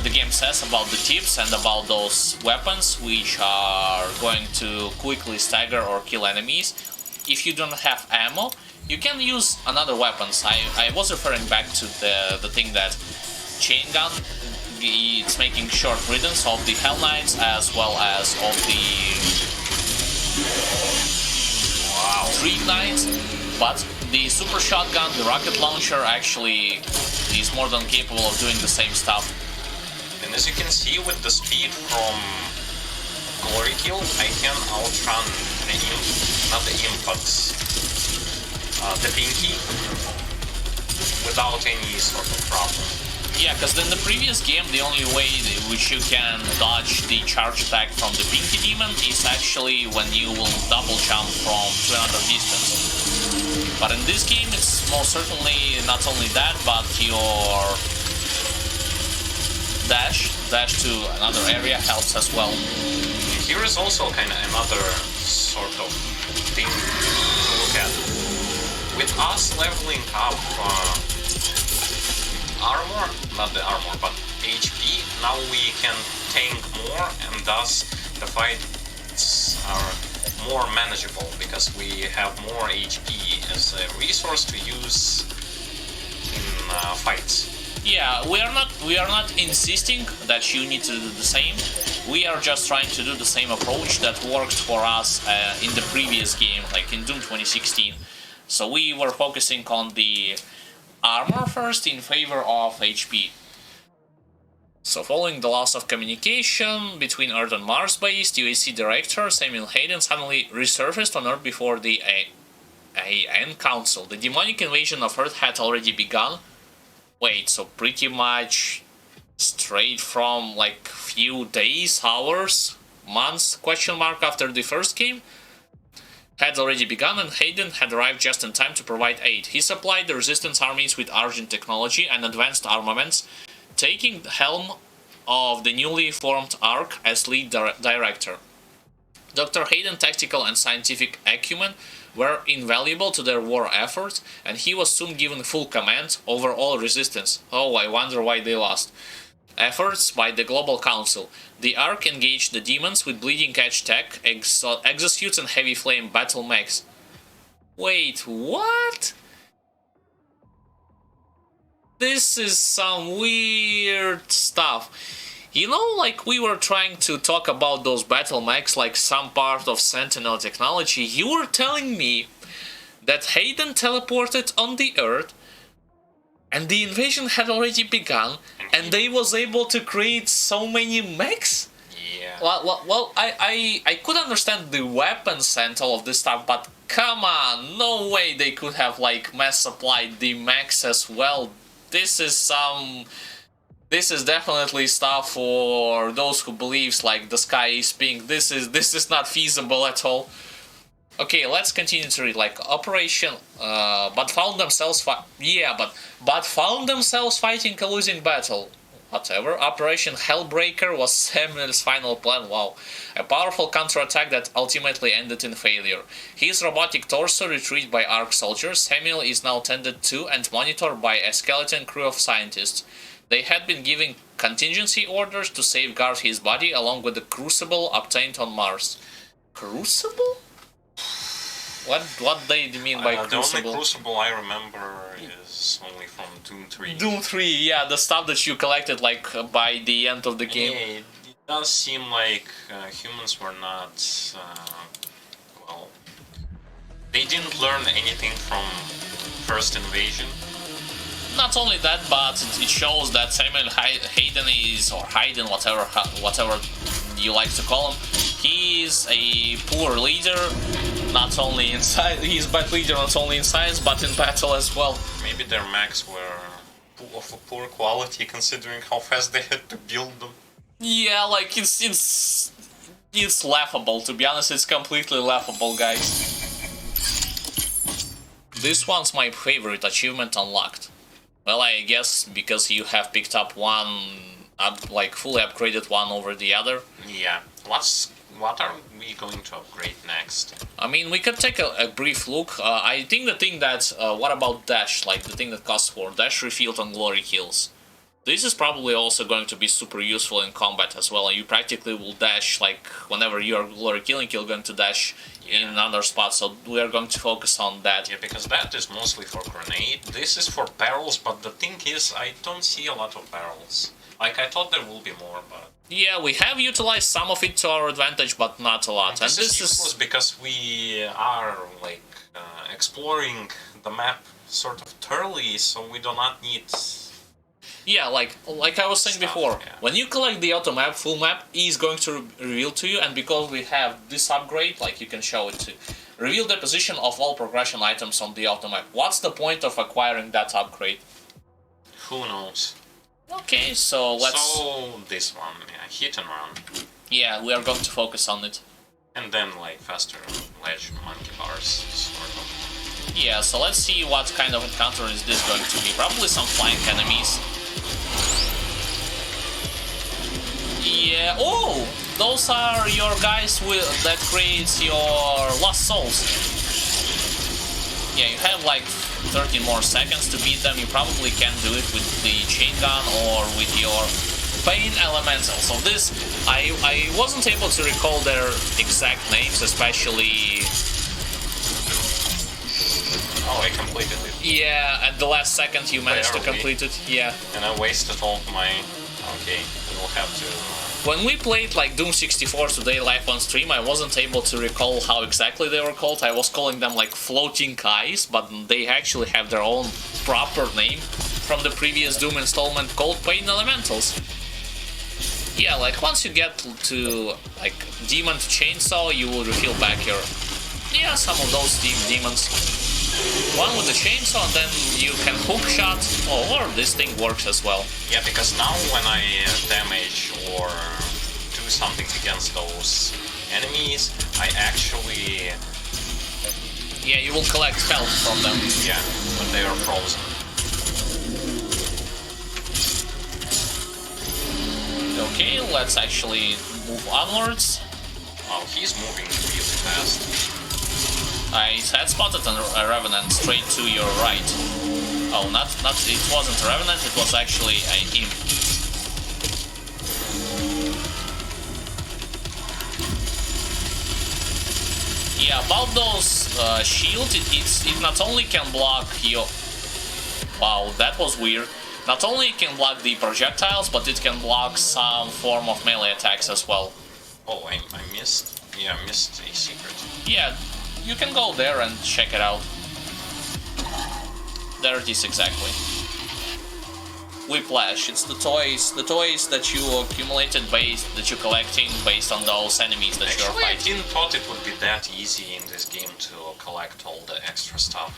the game says about the tips and about those weapons which are going to quickly stagger or kill enemies. If you don't have ammo, you can use another weapons. I was referring back to the thing that chain gun, it's making short riddance of the Hell Knights as well as of the Dream Knights, but the Super Shotgun, the Rocket Launcher actually is more than capable of doing the same stuff. And as you can see with the speed from Glory Kill, I can outrun the imp, not the imp, but the Pinky without any sort of problem. Yeah, because in the previous game, the only way which you can dodge the charge attack from the Pinky Demon is actually when you will double jump to another distance. But in this game, it's most certainly not only that, but your dash to another area helps as well. Here is also kind of another sort of thing to look at. With us leveling up armor, not the armor, but HP, now we can tank more, and thus the fights are more manageable because we have more HP as a resource to use in fights. Yeah, we are not insisting that you need to do the same. We are just trying to do the same approach that worked for us in the previous game, like in Doom 2016. So we were focusing on the armor first in favor of HP. So following the loss of communication between Earth and Mars-based UAC director Samuel Hayden suddenly resurfaced on Earth before the AN Council. The demonic invasion of Earth had already begun. Wait, so pretty much straight from like few days, hours, months, question mark, after the first game? Had already begun, and Hayden had arrived just in time to provide aid. He supplied the resistance armies with urgent technology and advanced armaments, taking the helm of the newly formed ARC as lead director. Dr. Hayden's tactical and scientific acumen were invaluable to their war efforts, and he was soon given full command over all resistance. Oh, I wonder why they lost. Efforts by the Global Council. The ARC engaged the demons with bleeding-edge tech, exosuits and heavy flame battle mechs. Wait, what? This is some weird stuff. You know, like we were trying to talk about those battle mechs like some part of Sentinel technology, you were telling me that Hayden teleported on the Earth and the invasion had already begun and they was able to create so many mechs? Yeah. Well, I could understand the weapons and all of this stuff, but come on, no way they could have like mass supplied the mechs as well. This is definitely stuff for those who believes like the sky is pink. This is not feasible at all. Okay, let's continue to read. Like Operation, but found themselves found themselves fighting a losing battle. Whatever. Operation Hellbreaker was Samuel's final plan. Wow, a powerful counterattack that ultimately ended in failure. His robotic torso retrieved by ARC soldiers, Samuel is now tended to and monitored by a skeleton crew of scientists. They had been giving contingency orders to safeguard his body along with the crucible obtained on Mars. Crucible? What they mean by crucible? The only crucible I remember is only from Doom 3. Doom 3, yeah, the stuff that you collected like by the end of the game. Yeah, it does seem like humans were not, well, they didn't learn anything from first invasion. Not only that, but it shows that Samuel Hayden is, or Hayden, whatever you like to call him, he is a poor leader, not only in science, he's a bad leader not only in science, but in battle as well. Maybe their mechs were of a poor quality considering how fast they had to build them. Yeah, like it's laughable, to be honest, it's completely laughable, guys. This one's my favorite achievement unlocked. Well, I guess because you have picked up one, like fully upgraded one over the other. Yeah. What are we going to upgrade next? I mean, we could take a brief look. I think the thing that, what about dash, like the thing that costs 4, dash refilled on glory kills. This is probably also going to be super useful in combat as well. You practically will dash, like, whenever you are glory killing, you're going to dash in another spot, so we are going to focus on that. Yeah, because that is mostly for grenade. This is for barrels, but the thing is, I don't see a lot of barrels. Like, I thought there will be more, but... Yeah, we have utilized some of it to our advantage, but not a lot. And this is useless because we are, like, exploring the map sort of thoroughly, so we do not need... Yeah, like I was saying before, yeah. When you collect the auto map, full map is going to reveal to you, and because we have this upgrade, like you can show it to reveal the position of all progression items on the auto map. What's the point of acquiring that upgrade? Who knows? Okay, so let's... So, this one, yeah, hit and run. Yeah, we are going to focus on it. And then, like, faster ledge monkey bars, sort of. Yeah, so let's see what kind of encounter is this going to be. Probably some flying enemies. Yeah, oh! Those are your guys that creates your lost souls. Yeah, you have like 13 more seconds to beat them. You probably can do it with the chain gun or with your pain elemental. So this, I wasn't able to recall their exact names, especially... Oh, I completed it. Yeah, at the last second you managed to complete it. Yeah. And I wasted all my... Okay, we'll have to... When we played like Doom 64 today live on stream, I wasn't able to recall how exactly they were called. I was calling them like floating eyes, but they actually have their own proper name from the previous Doom installment called Pain Elementals. Yeah, like once you get to like Demon to Chainsaw, you will refill back your... Yeah, some of those demons. One with the chainsaw, and then you can hook shot, or this thing works as well. Yeah, because now when I damage or do something against those enemies, I actually... Yeah, you will collect health from them. Yeah, when they are frozen. Okay, let's actually move onwards. Wow, he's moving really fast. I had spotted a Revenant straight to your right. Oh, not it wasn't a Revenant, it was actually a imp. Yeah, about those shields, it not only can block your... Wow, that was weird. Not only it can block the projectiles, but it can block some form of melee attacks as well. Oh, I missed. Yeah, I missed a secret. Yeah. You can go there and check it out. There it is exactly. Whiplash, it's the toys that you accumulated that you're collecting based on those enemies that you're fighting. I didn't thought it would be that easy in this game to collect all the extra stuff.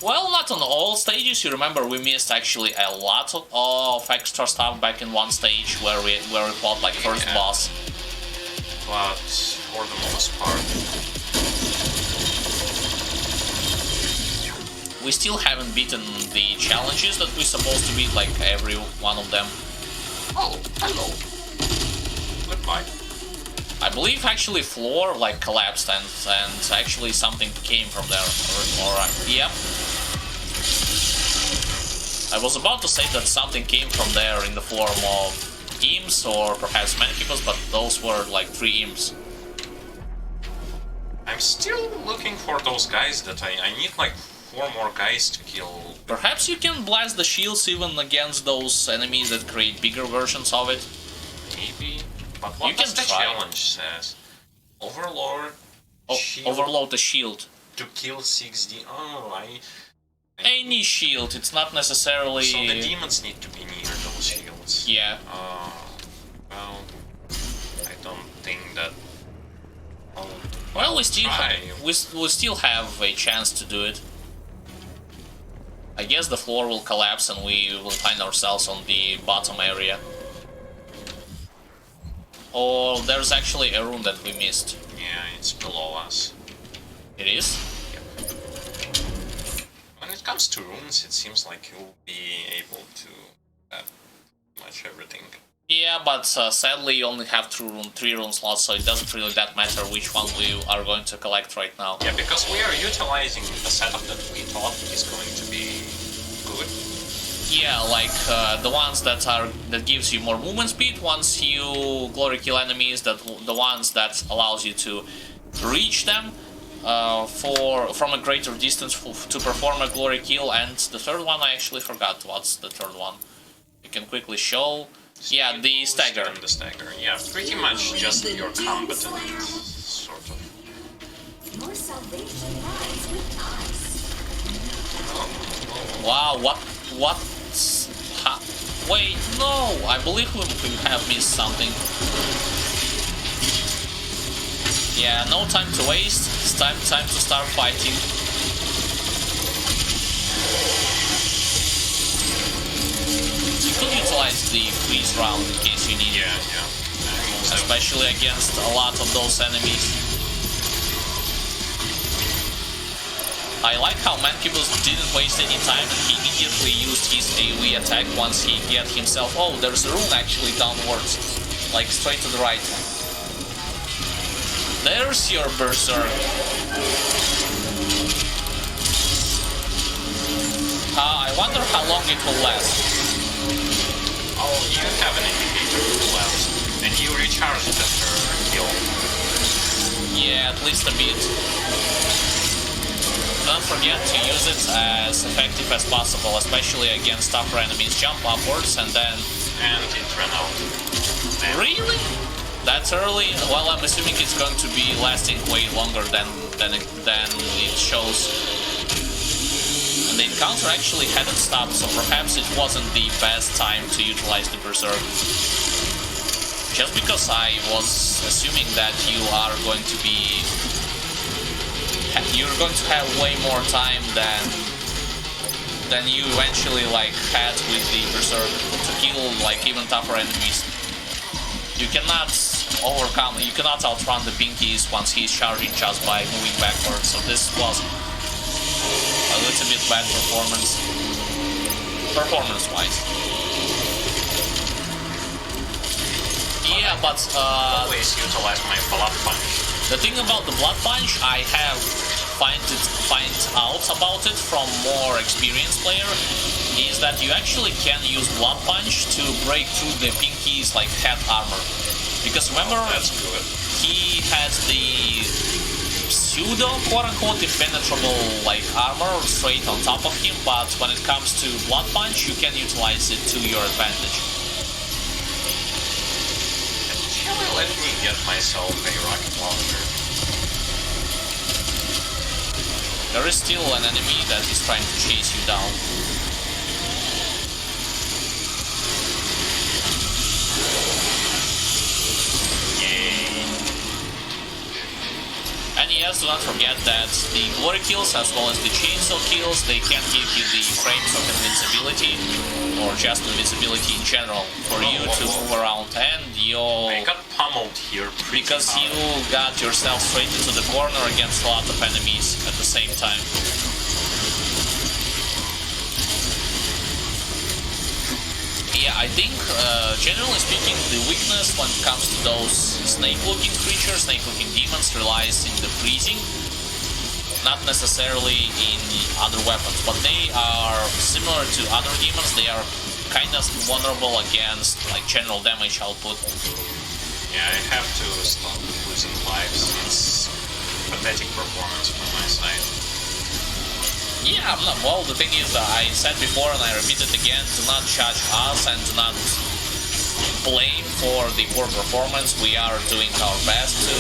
Well, not on all stages. You remember we missed actually a lot of extra stuff back in one stage where we fought like first boss. But for the most part, we still haven't beaten the challenges that we're supposed to beat, like every one of them. Oh, hello. Goodbye. I believe actually floor like collapsed and actually something came from there. Yep. I was about to say that something came from there in the form of imps or perhaps mannequins, but those were like 3 imps. I'm still looking for those guys that I need like 4 more guys to kill. Perhaps you can blast the shields even against those enemies that create bigger versions of it. Maybe. But what does the challenge says? Overload overload the shield. To kill 6D. Oh, Any shield, it's not necessarily... So the demons need to be near those shields. Yeah. Well, I don't think that... Well, we still have a chance to do it. I guess the floor will collapse and we will find ourselves on the bottom area. Or there's actually a room that we missed. Yeah, it's below us. It is? Yep. When it comes to runes, it seems like you'll be able to get much everything. Yeah, but sadly you only have 3 rune slots, so it doesn't really that matter which one we are going to collect right now. Yeah, because we are utilizing the setup that we thought is going to be good. Yeah, like the ones that gives you more movement speed once you glory kill enemies, the ones that allows you to reach them from a greater distance to perform a glory kill, and the third one I actually forgot what's the third one. You can quickly show. Yeah, the stagger. And the stagger, yeah, pretty much just your combatant, sort of. Your salvation lies with us. Wow, what? Wait, no, I believe we have missed something. Yeah, no time to waste, it's time to start fighting. could utilize the freeze round in case you need it. Yeah. Especially against a lot of those enemies. I like how Mancubus didn't waste any time and he immediately used his AoE attack once he get himself... Oh, there's a rune actually downwards. Like straight to the right. There's your Berserk. I wonder how long it will last. Oh, you have an indicator left, and you recharge it after kill. Yeah, at least a bit. Don't forget to use it as effective as possible, especially against tougher enemies. Jump upwards and then... And it ran out. Really? That's early? Well, I'm assuming it's going to be lasting way longer than it shows. And the encounter actually hadn't stopped, so perhaps it wasn't the best time to utilize the Berserk. Just because I was assuming that you are going to be... You're going to have way more time than you eventually had with the Berserk to kill even tougher enemies. You cannot outrun the Pinkies once he's charging just by moving backwards, so this was a little bit bad performance-wise. Yeah, but always utilize my Blood Punch. The thing about the Blood Punch, I have find out about it from more experienced player, is that you actually can use Blood Punch to break through the Pinky's head armor. Because remember, he has the pseudo quote-unquote impenetrable armor straight on top of him, but when it comes to Blood Punch, you can utilize it to your advantage. Shall I let me get myself a rocket launcher? There is still an enemy that is trying to chase you down. And yes, do not forget that the glory kills as well as the chainsaw kills, they can give you the frames of invincibility, or just invincibility in general, for you to move around, and I got pummeled here because you got yourself straight into the corner against a lot of enemies at the same time. Yeah, I think, generally speaking, the weakness when it comes to those snake-looking creatures, snake-looking demons, relies in the freezing, not necessarily in other weapons, but they are similar to other demons. They are kind of vulnerable against general damage output. Yeah, I have to stop losing lives. It's pathetic performance from my side. Yeah, well, the thing is, I said before and I repeat it again, do not judge us and do not blame for the poor performance. We are doing our best to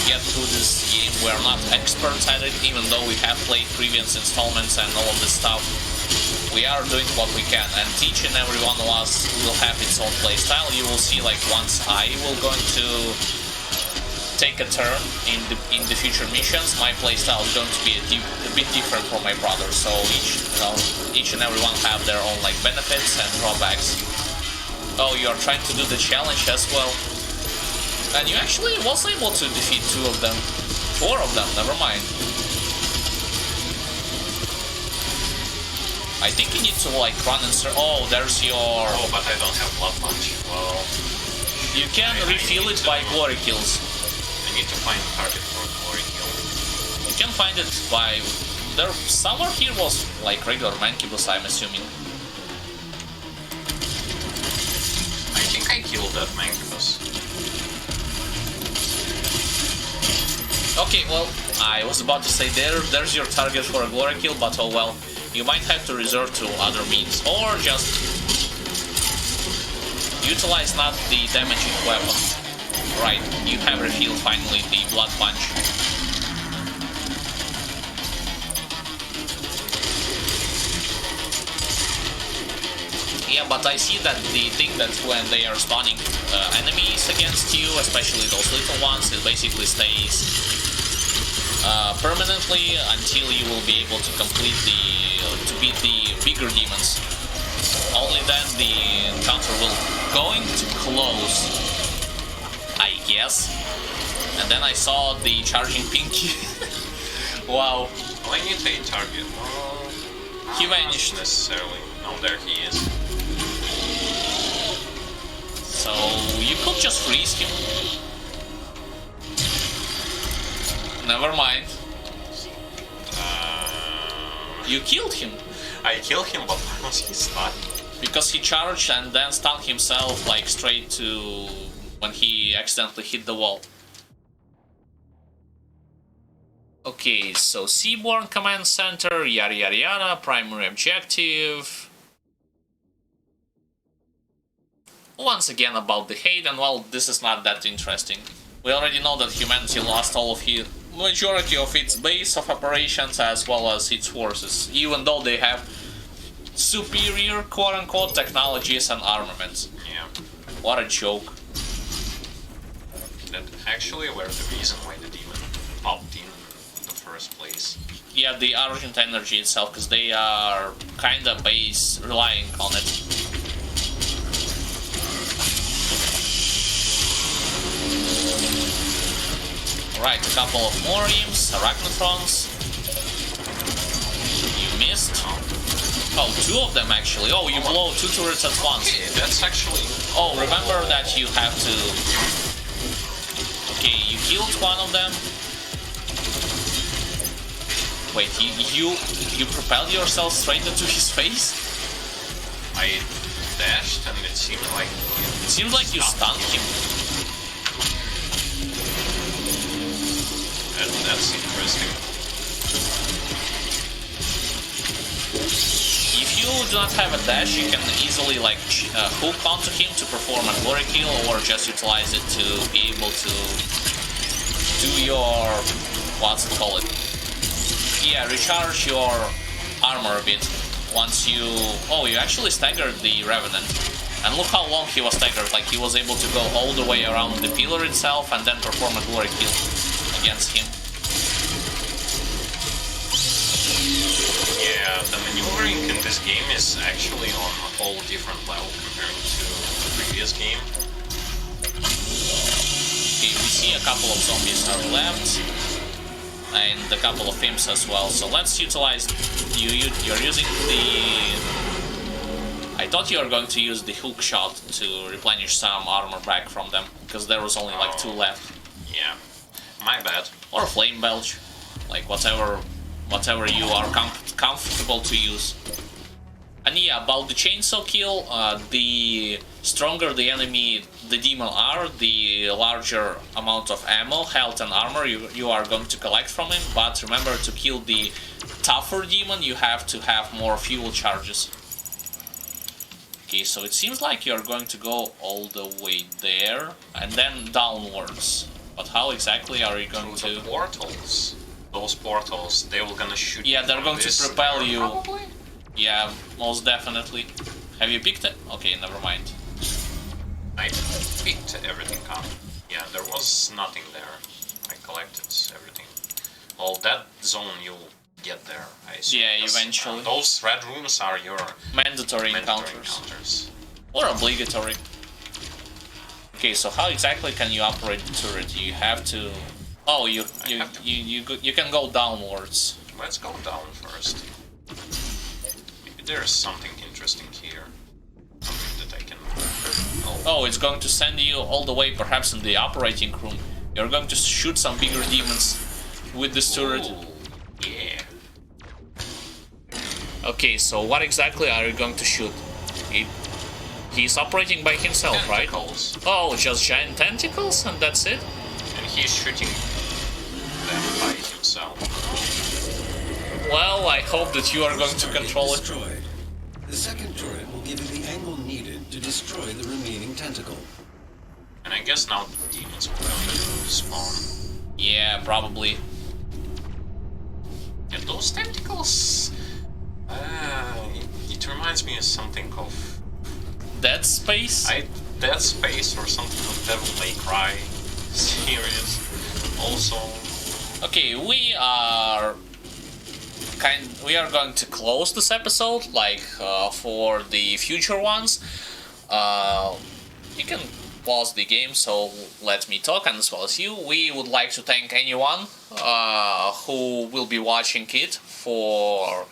get through this game. We are not experts at it, even though we have played previous installments and all of this stuff. We are doing what we can, and each and every one of us will have its own playstyle. You will see, once I will going to take a turn in the future missions, my playstyle is going to be a bit different from my brother. So each and every one have their own benefits and drawbacks. Oh, you are trying to do the challenge as well, and you actually was able to defeat 4 of them. Never mind. I think you need to run and search. Oh, there's your. Oh, but I don't have Blood Punch. Well, you can refill it by glory kills. I need to find a target for a glory kill. You can find it by... There somewhere here was regular Mancubus, I'm assuming. I think I killed that Mancubus. Okay, well, I was about to say there's your target for a glory kill, but oh well. You might have to resort to other means, or just utilize not the damaging weapon. Right, you have refilled finally the Blood Punch. Yeah, but I see that the thing that when they are spawning enemies against you, especially those little ones, it basically stays permanently until you will be able to complete to beat the bigger demons. only then the encounter will going to close, I guess. And then I saw the charging pinky. Wow. When you take target, He vanished. not necessarily. No, there he is. So you could just freeze him. Never mind. You killed him. I killed him, but why was he stunned? Because he charged and then stunned himself like straight to when he accidentally hit the wall. Okay, so Seaborn Command Center, yada yada yada, primary objective. Once again about the hate, and well, this is not that interesting. We already know that humanity lost all of the majority of its base of operations as well as its forces, even though they have superior quote-unquote technologies and armaments. Yeah. What a joke. That actually were the reason why the demon popped in the first place. Yeah, the Argent energy itself, because they are kinda base relying on it. Right, a couple of more imps, arachnotrons. You missed. Oh, two of them actually. Oh, you blow two turrets at once. Okay, that's actually... Oh, remember that you have to... Okay, you killed one of them. Wait, you propelled yourself straight into his face? I dashed and it seemed like... It seems like you stunned him. That's interesting. If you do not have a dash, you can easily like hook onto him to perform a glory kill, or just utilize it to be able to do your what's it called? Yeah, recharge your armor a bit. Once you you actually staggered the Revenant, and look how long he was staggered. Like he was able to go all the way around the pillar itself and then perform a glory kill against him. Yeah, the maneuvering in this game is actually on a whole different level compared to the previous game. Okay, we see a couple of zombies are left, and a couple of imps as well. So let's utilize you're using the... I thought you were going to use the hook shot to replenish some armor back from them, because there was only like two left. Yeah, my bad. Or flame belch, like whatever you are comfortable to use. And yeah, about the chainsaw kill, the stronger the enemy, the demon are, the larger amount of ammo, health and armor you are going to collect from him. But remember, to kill the tougher demon, you have to have more fuel charges. Okay, so it seems like you're going to go all the way there and then downwards. But how exactly are you going Through to... the portals. Those portals, they will gonna shoot you. Yeah, they're going to propel you. Probably? Yeah, most definitely. Have you picked it? Okay, never mind. I picked everything up. Yeah, there was nothing there. I collected everything. Well, that zone you'll get there, I assume. Yeah, because, eventually. Those red rooms are your Mandatory encounters. Or obligatory. Okay, so how exactly can you operate the turret? You have to... Oh, you can go downwards. Let's go down first. Maybe there's something interesting here. Something that I can... Oh, it's going to send you all the way, perhaps in the operating room. You're going to shoot some bigger demons with this turret. Ooh, yeah. Okay, so what exactly are you going to shoot? He's operating by himself, Tentacles. right? Oh, just giant tentacles and that's it? And he's shooting them by himself. Well, I hope that you are going to control it. Destroyed. The second turret will give you the angle needed to destroy the remaining tentacle. And I guess now the demons will come to spawn. Yeah, probably. And those tentacles... it reminds me of something of... Dead Space? Dead Space or something of Devil May Cry series. Also... Okay, we are we are going to close this episode, like for the future ones. You can pause the game, so let me talk, and as well as you. We would like to thank anyone who will be watching it for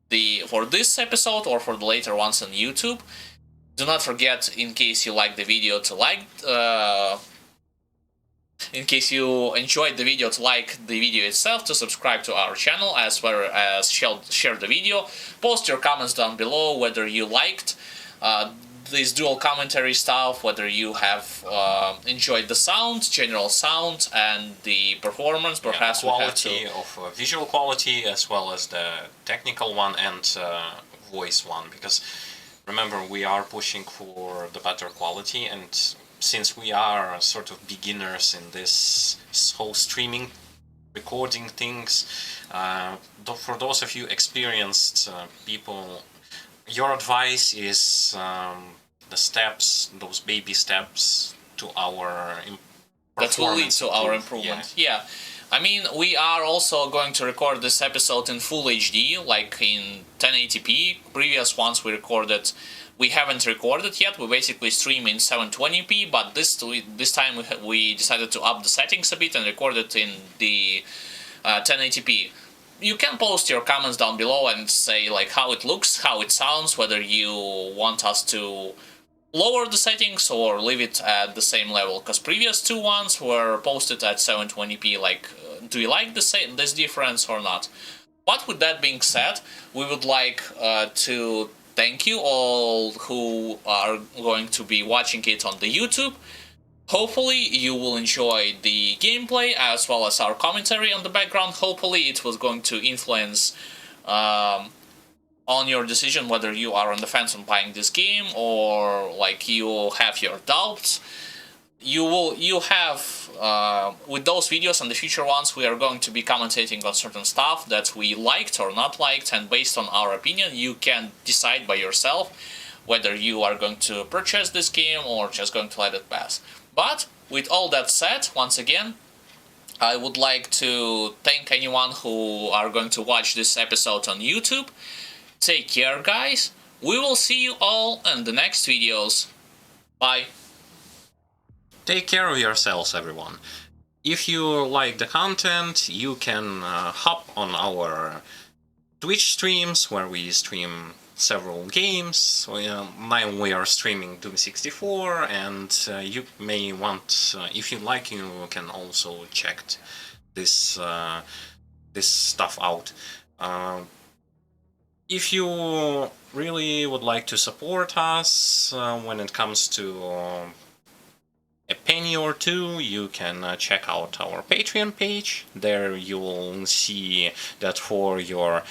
this episode or for the later ones on YouTube. Do not forget, in case you like the video, to in case you enjoyed the video, to like the video itself, to subscribe to our channel, as well as share the video. Post your comments down below whether you liked this dual commentary stuff, whether you have enjoyed the sound, general sound, and the performance. Perhaps the quality of visual quality, as well as the technical one and voice one, because remember, we are pushing for the better quality, and since we are sort of beginners in this whole streaming, recording things, for those of you experienced people, your advice is the steps, those baby steps to our that will lead to our improvement. Yeah. I mean, we are also going to record this episode in full HD, like in 1080p. Previous ones we haven't recorded yet. We basically stream in 720p, but this time we decided to up the settings a bit and record it in the 1080p. You can post your comments down below and say like how it looks, how it sounds, whether you want us to lower the settings or leave it at the same level, because previous two ones were posted at 720p. Like, do you like this difference or not? But with that being said, we would like to thank you all who are going to be watching it on the YouTube. Hopefully you will enjoy the gameplay as well as our commentary on the background. Hopefully it was going to influence on your decision whether you are on the fence on buying this game or like you have your doubts. You have with those videos and the future ones, we are going to be commentating on certain stuff that we liked or not liked, and based on our opinion you can decide by yourself whether you are going to purchase this game or just going to let it pass. But with all that said, once again, I would like to thank anyone who are going to watch this episode on YouTube. Take care, guys. We will see you all in the next videos. Bye. Take care of yourselves, everyone. If you like the content, you can hop on our Twitch streams, where we stream several games. Now we are streaming Doom 64, and you may want, if you like, you can also check this stuff out. If you really would like to support us when it comes to a penny or two, you can check out our Patreon page. There you will see that for your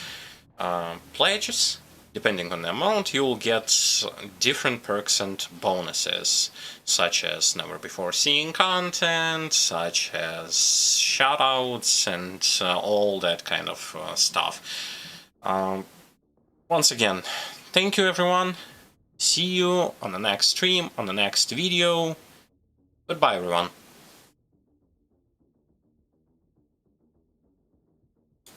pledges, depending on the amount, you will get different perks and bonuses, such as never before seen content, such as shoutouts, and all that kind of stuff. Once again, thank you everyone. See you on the next stream, on the next video. Goodbye everyone.